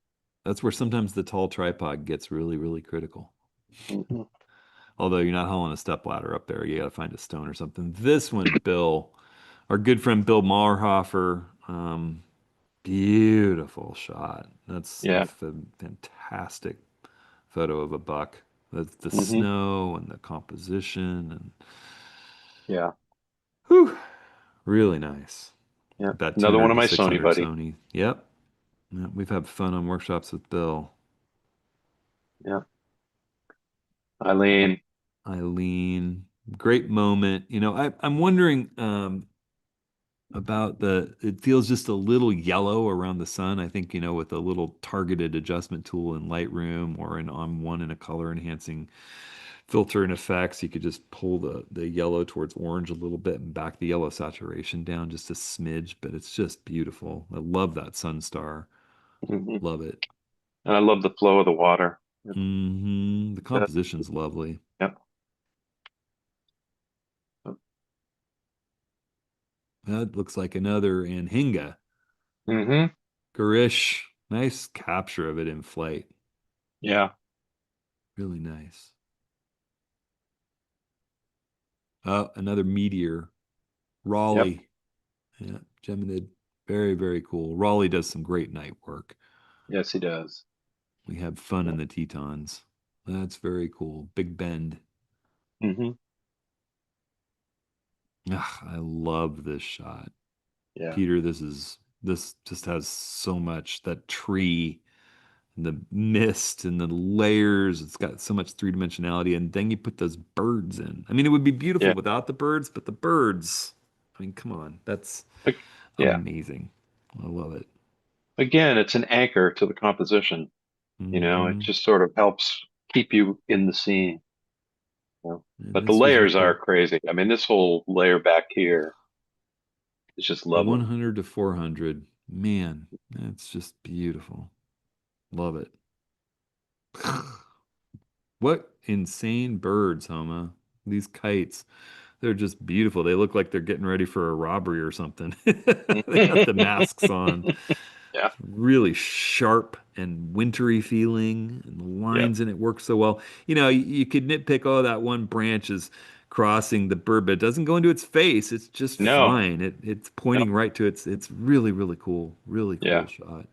That's where sometimes the tall tripod gets really, really critical. Hmm. Although you're not hauling a step ladder up there, you got to find a stone or something. This one, Bill, our good friend Bill Maherhofer, beautiful shot. That's a Yeah. fantastic photo of a buck. The Hmm. snow and the composition and Yeah. whew, really nice. Yeah. That Another one 200 of to my Sony 600 buddies. Sony. Yep. Yeah, we've had fun on workshops with Bill. Yeah. Eileen. Eileen, great moment. I'm wondering about it feels just a little yellow around the sun. I think, with a little targeted adjustment tool in Lightroom or on one in a color enhancing filter and effects, you could just pull the yellow towards orange a little bit and back the yellow saturation down just a smidge, but it's just beautiful. I love that sun star. Hmm. Love it. And I love the flow of the water. The Uh, composition's lovely. yeah. That looks like another Anhinga. Hmm. Garish. Nice capture of it in flight. Yeah. Really nice. Another meteor. Yep. Raleigh. Yeah, Geminid. Very, very cool. Raleigh does some great night work. Yes, he does. We have fun Yeah. in the Tetons. That's very cool. Big Bend. Hmm. I love this shot. Yeah. Peter, this just has so much. That tree, and the mist and the layers. It's got so much three dimensionality. And then you put those birds in. I mean, it would be beautiful Yeah. without the birds, but the birds, I mean, come on. That's Ag- Yeah. amazing. I love it. Again, it's an anchor to the composition. It Hmm. just sort of helps keep you in the scene. And But the this was layers with are the crazy. I mean, this whole layer back here is just lovely. 100 to 400. Man, that's just beautiful. Love it. What insane birds, Homa. These kites. They're just beautiful. They look like they're getting ready for a robbery or something. They got the masks on. Yeah. Really sharp and wintry feeling, and the Yeah. lines in it work so well. You could nitpick, oh, that one branch is crossing the bird, but it doesn't go into its face. It's just No. fine. It's No. pointing right to it's really, really cool. Really cool Yeah. shot.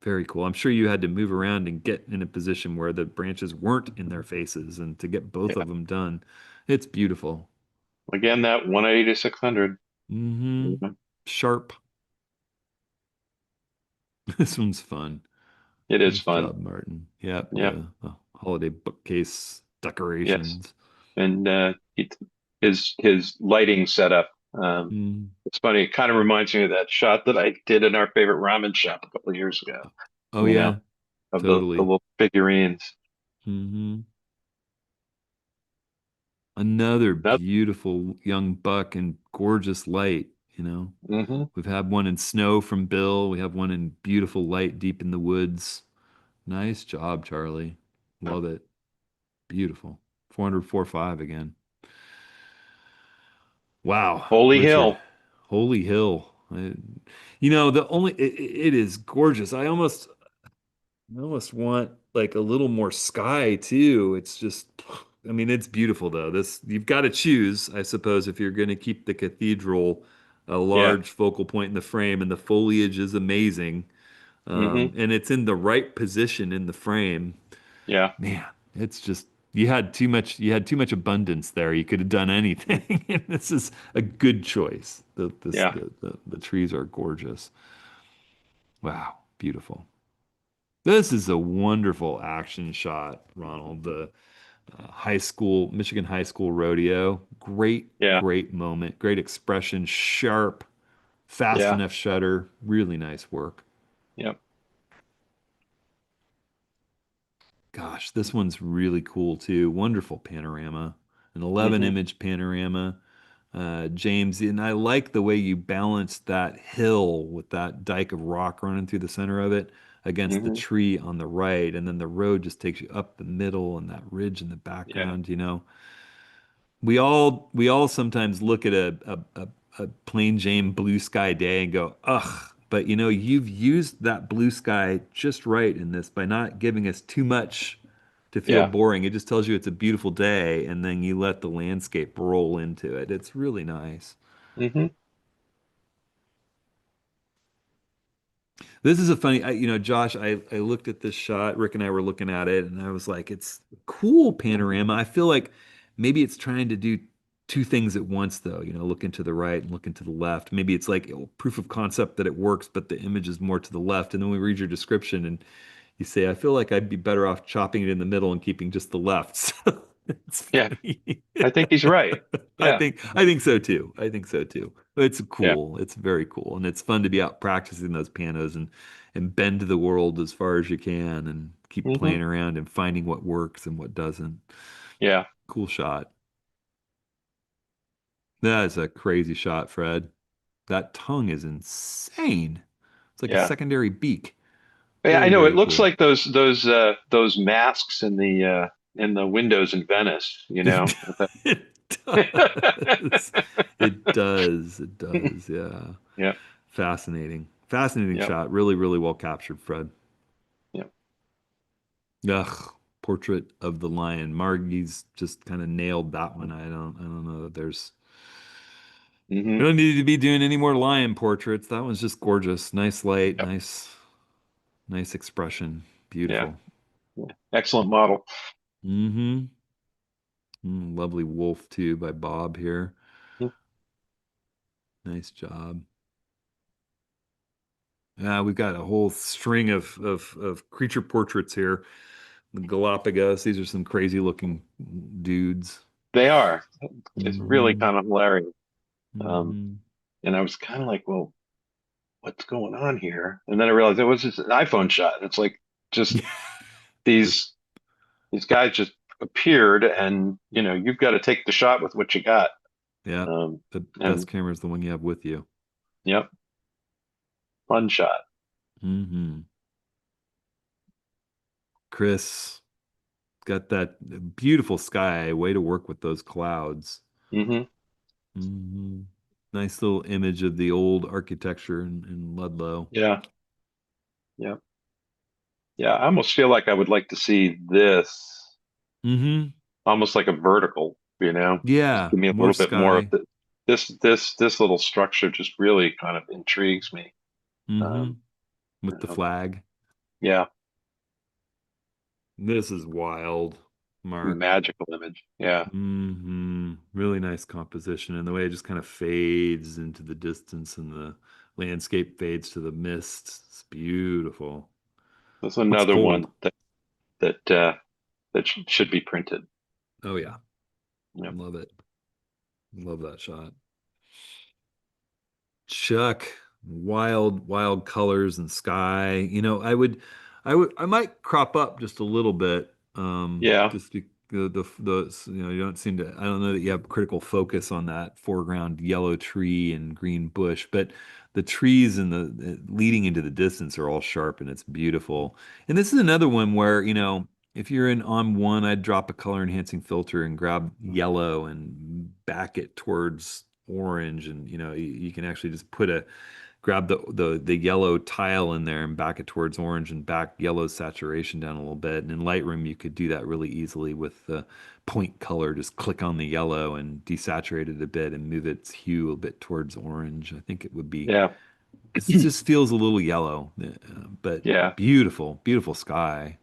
Very cool. I'm sure you had to move around and get in a position where the branches weren't in their faces and to get both Yeah. of them done. It's beautiful. Again, that 180 to 600. Hmm. Mhm. Sharp. This one's fun. It is Nice fun. job, Martin. Yep, Yeah. the holiday bookcase Yes. decorations. And his lighting setup. Mm. It's funny. It kind of reminds me of that shot that I did in our favorite ramen shop a couple of years ago. Oh You know, yeah, of the totally. little figurines. Hmm. Another That. beautiful young buck and gorgeous light, you know. Hmm. We've had one in snow from Bill. We have one in beautiful light deep in the woods. Nice job, Charlie. Love it. Beautiful. 404.5 again. Wow, Holy Richard. Hill. Holy Hill. The only it is gorgeous. I almost want like a little more sky too. It's just, I mean, it's beautiful though. This you've got to choose, I suppose, if you're going to keep the cathedral a Yeah. large focal point in the frame, and the foliage is amazing, Hmm. and it's in the right position in the frame. Yeah. Man, it's just you had too much abundance there. You could have done anything. And this is a good choice. Yeah. The trees are gorgeous. Wow, beautiful. This is a wonderful action shot, Ronald. The Michigan high school rodeo. Great, Yeah. great moment. Great expression, sharp, Fast Yeah. enough shutter, really nice work. Yep. Gosh, this one's really cool too. Wonderful panorama, an 11 Hmm. image panorama. James, and I like the way you balanced that hill with that dike of rock running through the center of it against the Hmm. tree on the right, and then the road just takes you up the middle and that ridge in the Yeah. background, you know. We all sometimes look at a plain Jane blue sky day and go, ugh, but you know, you've used that blue sky just right in this by not giving us too much to feel Yeah. boring. It just tells you it's a beautiful day, and then you let the landscape roll into it. It's really nice. Hmm. This is a funny, Josh, I looked at this shot. Rick and I were looking at it, and I was like, it's a cool panorama. I feel like maybe it's trying to do two things at once, though, looking to the right and looking to the left. Maybe it's like proof of concept that it works, but the image is more to the left. And then we read your description, and you say, I feel like I'd be better off chopping it in the middle and keeping just the left. So it's Yeah. funny. I think he's right. I Yeah. think I think so too. I think so too. It's Yeah. cool. It's very cool, and it's fun to be out practicing those pianos and bend the world as far as you can, and keep Hmm. playing around and finding what works and what doesn't. Yeah. Cool shot. That is a crazy shot, Fred. That tongue is insane. It's like a Yeah. secondary beak. Yeah, I Very, know. It very looks cool. like those masks in the windows in Venice, you know. It does. It does. It does. Yeah. Yeah. Fascinating. Fascinating Yeah. shot. Really, really well captured, Fred. Yeah. Ugh. Portrait of the Lion. Margie's just kind of nailed that one. I don't know that there's we Hmm. don't need to be doing any more lion portraits. That one's just gorgeous. Nice light, Yep. nice expression. Yeah. Beautiful. Yeah. Excellent model. Mm-hmm. Lovely wolf too by Bob here. Nice job. We've got a whole string of creature portraits here. The Galapagos. These are some crazy looking dudes. They are. It's really Mm-hmm. kind of hilarious. Um, Mm-hmm. and I was kind of like, well, what's going on here? And then I realized it was just an iPhone shot. It's like just these these guys just appeared, and you've got to take the shot with what you got. Yeah. Um, The best and camera is the one you have with you. yep, fun shot. Mm-hmm. Chris got that beautiful sky. Way to work with those clouds. Hmm. Mm-hmm. Nice little image of the old architecture in Ludlow. Yeah, yeah, yeah. I almost feel like I would like to see this Mm-hmm. almost like a vertical. Just Yeah. give me a More little bit more of sky. this little structure just really kind of intrigues me. Mm-hmm. Um, With the flag. yeah, This is wild, Mark. magical image. Yeah, Really nice composition, and the way it just kind of fades into the distance and the landscape fades to the mist. It's beautiful. that's Looks another one cold. that should be printed. Oh yeah. Yep. Love it. Love that shot. Chuck, wild, wild colors and sky. I might crop up just a little bit. Yeah. Just you don't seem to. I don't know that you have critical focus on that foreground yellow tree and green bush, but the trees and the leading into the distance are all sharp and it's beautiful. And this is another one where, if you're in on one, I'd drop a color enhancing filter and grab yellow and back it towards orange, and you can actually just grab the yellow tile in there and back it towards orange and back yellow saturation down a little bit. And in Lightroom, you could do that really easily with the point color. Just click on the yellow and desaturate it a bit and move its hue a bit towards orange. I think it would be. Yeah. It just feels a little yellow, but Yeah. beautiful, beautiful sky,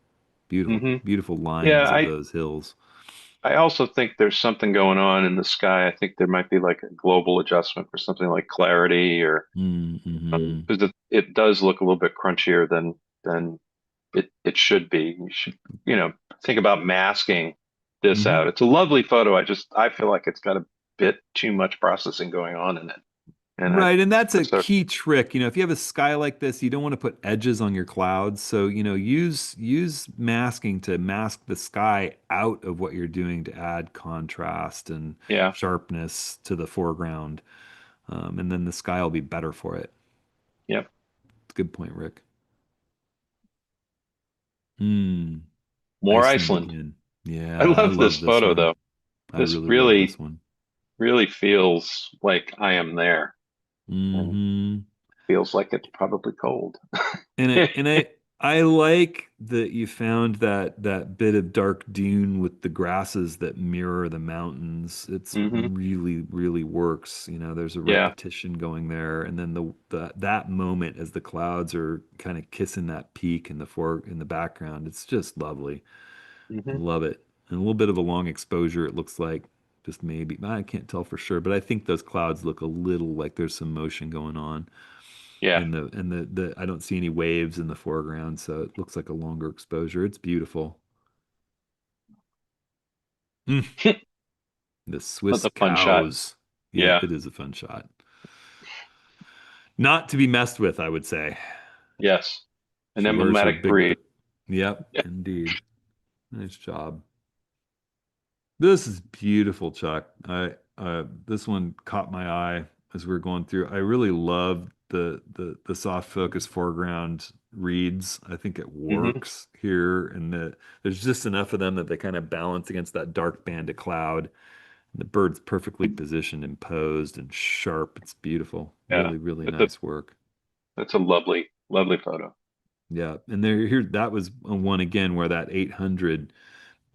beautiful, Hmm. beautiful Yeah. lines of those hills. I also think there's something going on in the sky. I think there might be like a global adjustment for something like clarity, or Mm-hmm. because it does look a little bit crunchier than it should be. You should, think about masking this Mm-hmm. out. It's a lovely photo. I feel like it's got a bit too much processing going on in it. And Right, and that's a that's a key trick. If you have a sky like this, you don't want to put edges on your clouds. So, use masking to mask the sky out of what you're doing to add contrast and yeah, sharpness to the foreground. And then the sky will be better for it. yep, Good point, Rick. Hmm. more Iceland Iceland. again. I Yeah, I love this love this photo one. though. I This really love this really, one. really feels like I am there, and Hmm. feels like it's probably cold. And I like that you found that bit of dark dune with the grasses that mirror the mountains. It's Hmm. really, really works. There's a Yeah. repetition going there, and then that moment as the clouds are kind of kissing that peak in the background. It's just lovely. Hmm. Love it. And a little bit of a long exposure, it looks like. Just maybe. I can't tell for sure, but I think those clouds look a little like there's some motion going on Yeah. and the I don't see any waves in the foreground, so it looks like a longer exposure. It's beautiful. Mm, the That's Swiss a fun shot. cows. Yeah, Yeah. it is a fun shot. Not to be messed with, I would say. Yes. An She wears her emblematic big. breed. Yep, indeed. Nice job. This is beautiful, Chuck. This one caught my eye as we were going through. I really love the soft focus foreground reads. I think it Hmm. works here, and there's just enough of them that they kind of balance against that dark band of cloud. And the bird's perfectly positioned and posed and sharp. It's beautiful. Yeah. Really, really That's a nice work. that's a lovely, lovely photo. Yeah, and there here that was one again where that 800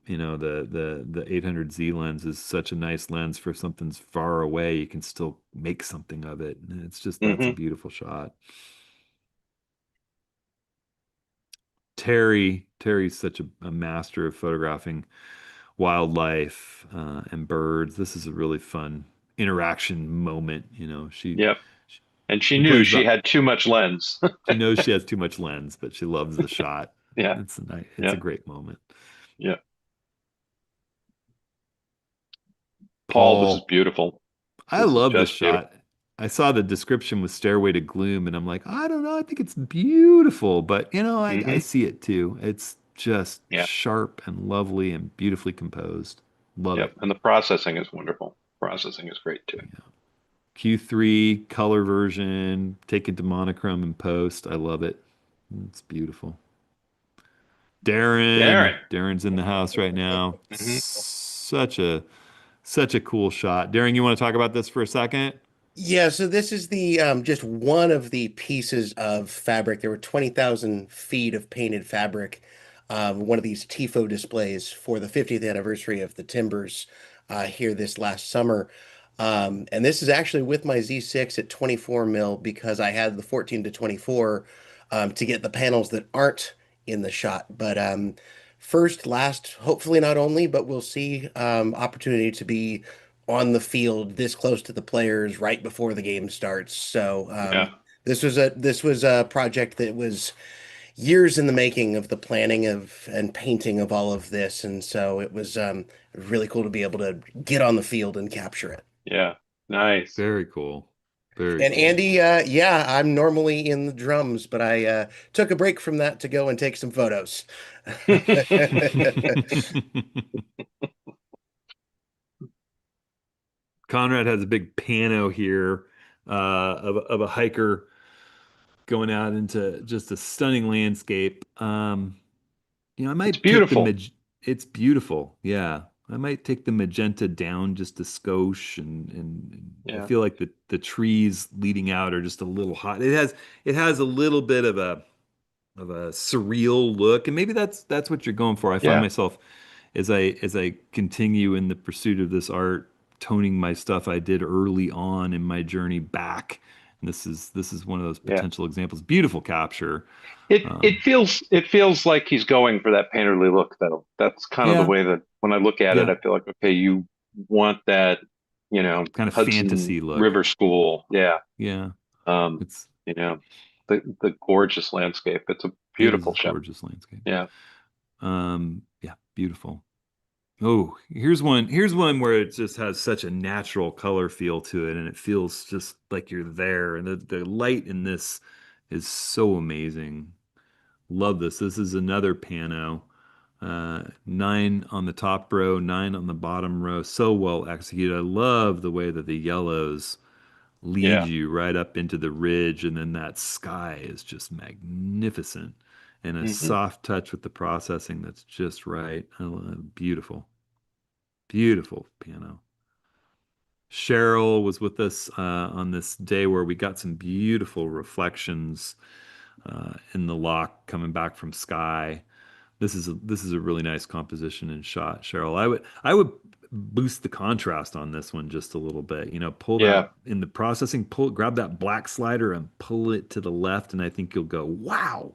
the 800Z lens is such a nice lens for something's far away. You can still make something of it. And that's a Hmm. beautiful shot. Terry's such a master of photographing wildlife and birds. This is a really fun interaction moment. Yep. She And she knew complains she about had too much lens. she knows she has too much lens, but she loves the shot. Yeah. It's a Yeah. great moment. Yeah. Paul, this is Paul. beautiful. I This is love this just beautiful. shot. I saw the description with Stairway to Gloom, and I'm like, I don't know. I think it's beautiful, but I Hmm. see it too. It's just Yeah. sharp and lovely and beautifully composed. Love Yep. it. And the processing is wonderful. Processing is great too. Yeah. Q3 color version, take it to monochrome and post. I love it. It's beautiful. Darren. Darren's in the house right now. Hmm. Such a cool shot. Darren, you want to talk about this for a second? Yeah, so this is the just one of the pieces of fabric. There were 20,000 feet of painted fabric. One of these TIFO displays for the 50th anniversary of the Timbers here this last summer. And this is actually with my Z6 at 24 mil because I had the 14 to 24 to get the panels that aren't in the shot. But first, last, hopefully not only, but we'll see opportunity to be on the field this close to the players right before the game starts. So Yeah. this was a project that was years in the making of the planning of and painting of all of this, and so it was really cool to be able to get on the field and capture it. Yeah. Nice. Very cool. Very And cool. Andy, yeah, I'm normally in the drums, but I took a break from that to go and take some photos. Conrad has a big pano here of a hiker going out into just a stunning landscape. I It's might take beautiful. it's beautiful. Yeah. I might take the magenta down just a skosh and I Yeah. feel like the trees leading out are just a little hot. It has a little bit of a surreal look, and maybe that's what you're going for. I find Yeah. myself as I continue in the pursuit of this art, toning my stuff I did early on in my journey back. And this is one of those Yeah. potential examples. Beautiful capture. It Um, feels like he's going for that painterly look though. That's kind of the yeah, way that when I look at it, yeah, I feel like, okay, you want that, kind of Hudson fantasy look. River School. Yeah. Yeah, Um, it's you know, the gorgeous landscape. It's a it is beautiful a shot. gorgeous landscape. Yeah. Yeah, beautiful. Oh, here's one where it just has such a natural color feel to it, and it feels just like you're there. And the light in this is so amazing. Love this. This is another pano. 9 on the top row, 9 on the bottom row. So well executed. I love the way that the yellows lead Yeah. you right up into the ridge, and then that sky is just magnificent. And a Hmm. soft touch with the processing that's just right. Beautiful, beautiful piano. Cheryl was with us on this day where we got some beautiful reflections in the lock coming back from sky. This is a really nice composition and shot, Cheryl. I would boost the contrast on this one just a little bit. Pull Yeah. that in the processing, grab that black slider and pull it to the left, and I think you'll go, wow.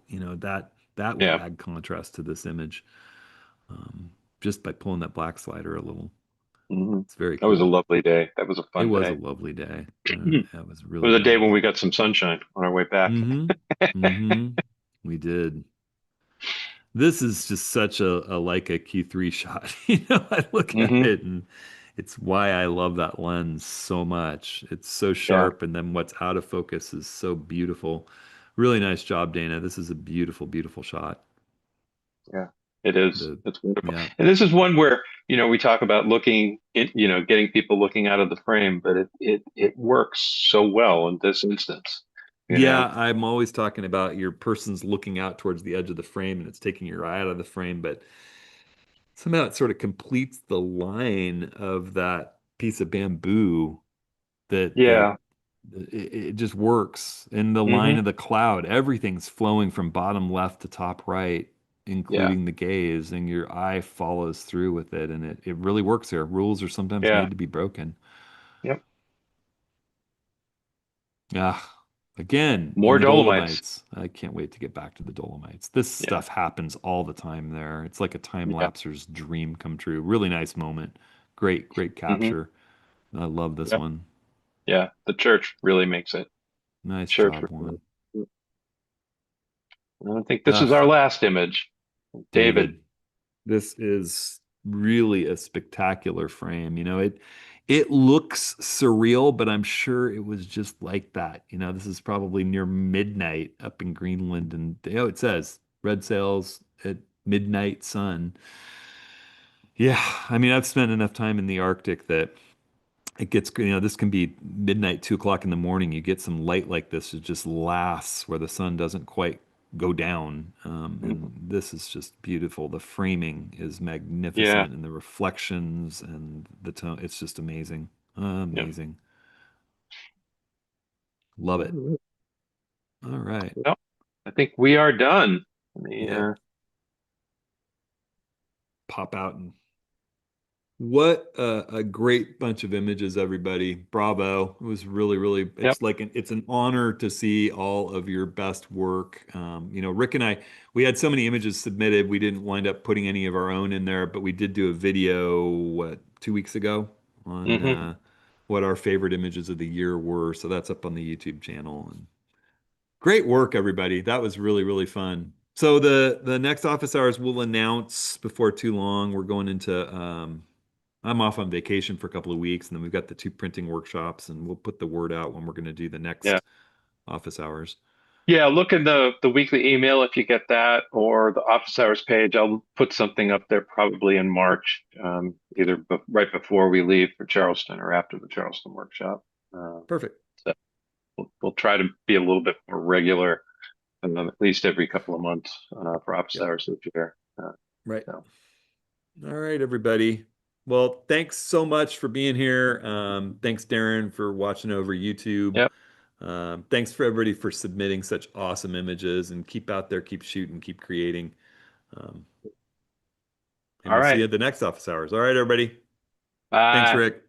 That will Yeah. add contrast to this image um, just by pulling that black slider a little. Hmm. It's very That was a cool. lovely day. That was a It fun was a day. lovely day. It That was really was a day when nice. we got some sunshine on our way back. Mm-hmm. Mm-hmm. We did. This is just such a Leica Q3 shot. I look at Hmm. it and it's why I love that lens so much. It's so Yeah. sharp, and then what's out of focus is so beautiful. Really nice job, Dana. This is a beautiful, beautiful shot. Yeah. It is. The It's wonderful. yeah. And this is one where, we talk about getting people looking out of the frame, but it works so well in this instance, you know? Yeah, I'm always talking about your person's looking out towards the edge of the frame and it's taking your eye out of the frame, but somehow it sort of completes the line of that piece of bamboo that Yeah. it just works. In the line Hmm. of the cloud, everything's flowing from bottom left to top right, Yeah. including the gaze, and your eye follows through with it, and it really works here. Rules are sometimes Yeah. made to be broken. Yep. Ah, again, in More the Dolomites. Dolomites. I can't wait to get back to the Dolomites. This Yeah. stuff happens all the time there. It's like a time Yeah. lapser's dream come true. Really nice moment. Great, great Hmm. capture. I love this Yeah. one. Yeah. The church really makes it. Nice Church. job, Juan. I think this is our Ugh, last image. David. David. This is really a spectacular frame. It looks surreal, but I'm sure it was just like that. This is probably near midnight up in Greenland, and it says red sails at midnight sun. Yeah, I mean, I've spent enough time in the Arctic that it gets, this can be midnight, 2 o'clock in the morning. You get some light like this, it just lasts where the sun doesn't quite go down. And Mhm. this is just beautiful. The framing is Yeah. magnificent, and the reflections and the tone. It's just amazing. Yeah. Amazing. Love it. Well, All right. I think we are done. Let me, Yep. Pop out and what a great bunch of images, everybody. Bravo. It was really, really, yep. it's an honor to see all of your best work. Rick and I, we had so many images submitted. We didn't wind up putting any of our own in there, but we did do a video, 2 weeks ago on Hmm. what our favorite images of the year were. So that's up on the YouTube channel. And great work, everybody. That was really, really fun. So the next office hours we'll announce before too long. We're going into I'm off on vacation for a couple of weeks, and then we've got the two printing workshops, and we'll put the word out when we're going to do the Yeah. next office hours. Yeah. Look in the weekly email if you get that, or the office hours page. I'll put something up there probably in March, either right before we leave for Charleston or after the Charleston workshop. Uh, Perfect. so we'll try to be a little bit more regular, at least every couple of months for office Yep. hours this year. Right. So, All right, everybody. Well, thanks so much for being here. Thanks, Darren, for watching over YouTube. yep. Thanks for everybody for submitting such awesome images, and keep out there, keep shooting, keep creating. Um, and All we'll see right. you at the next office hours. All right, everybody. Thanks, Bye. Rick.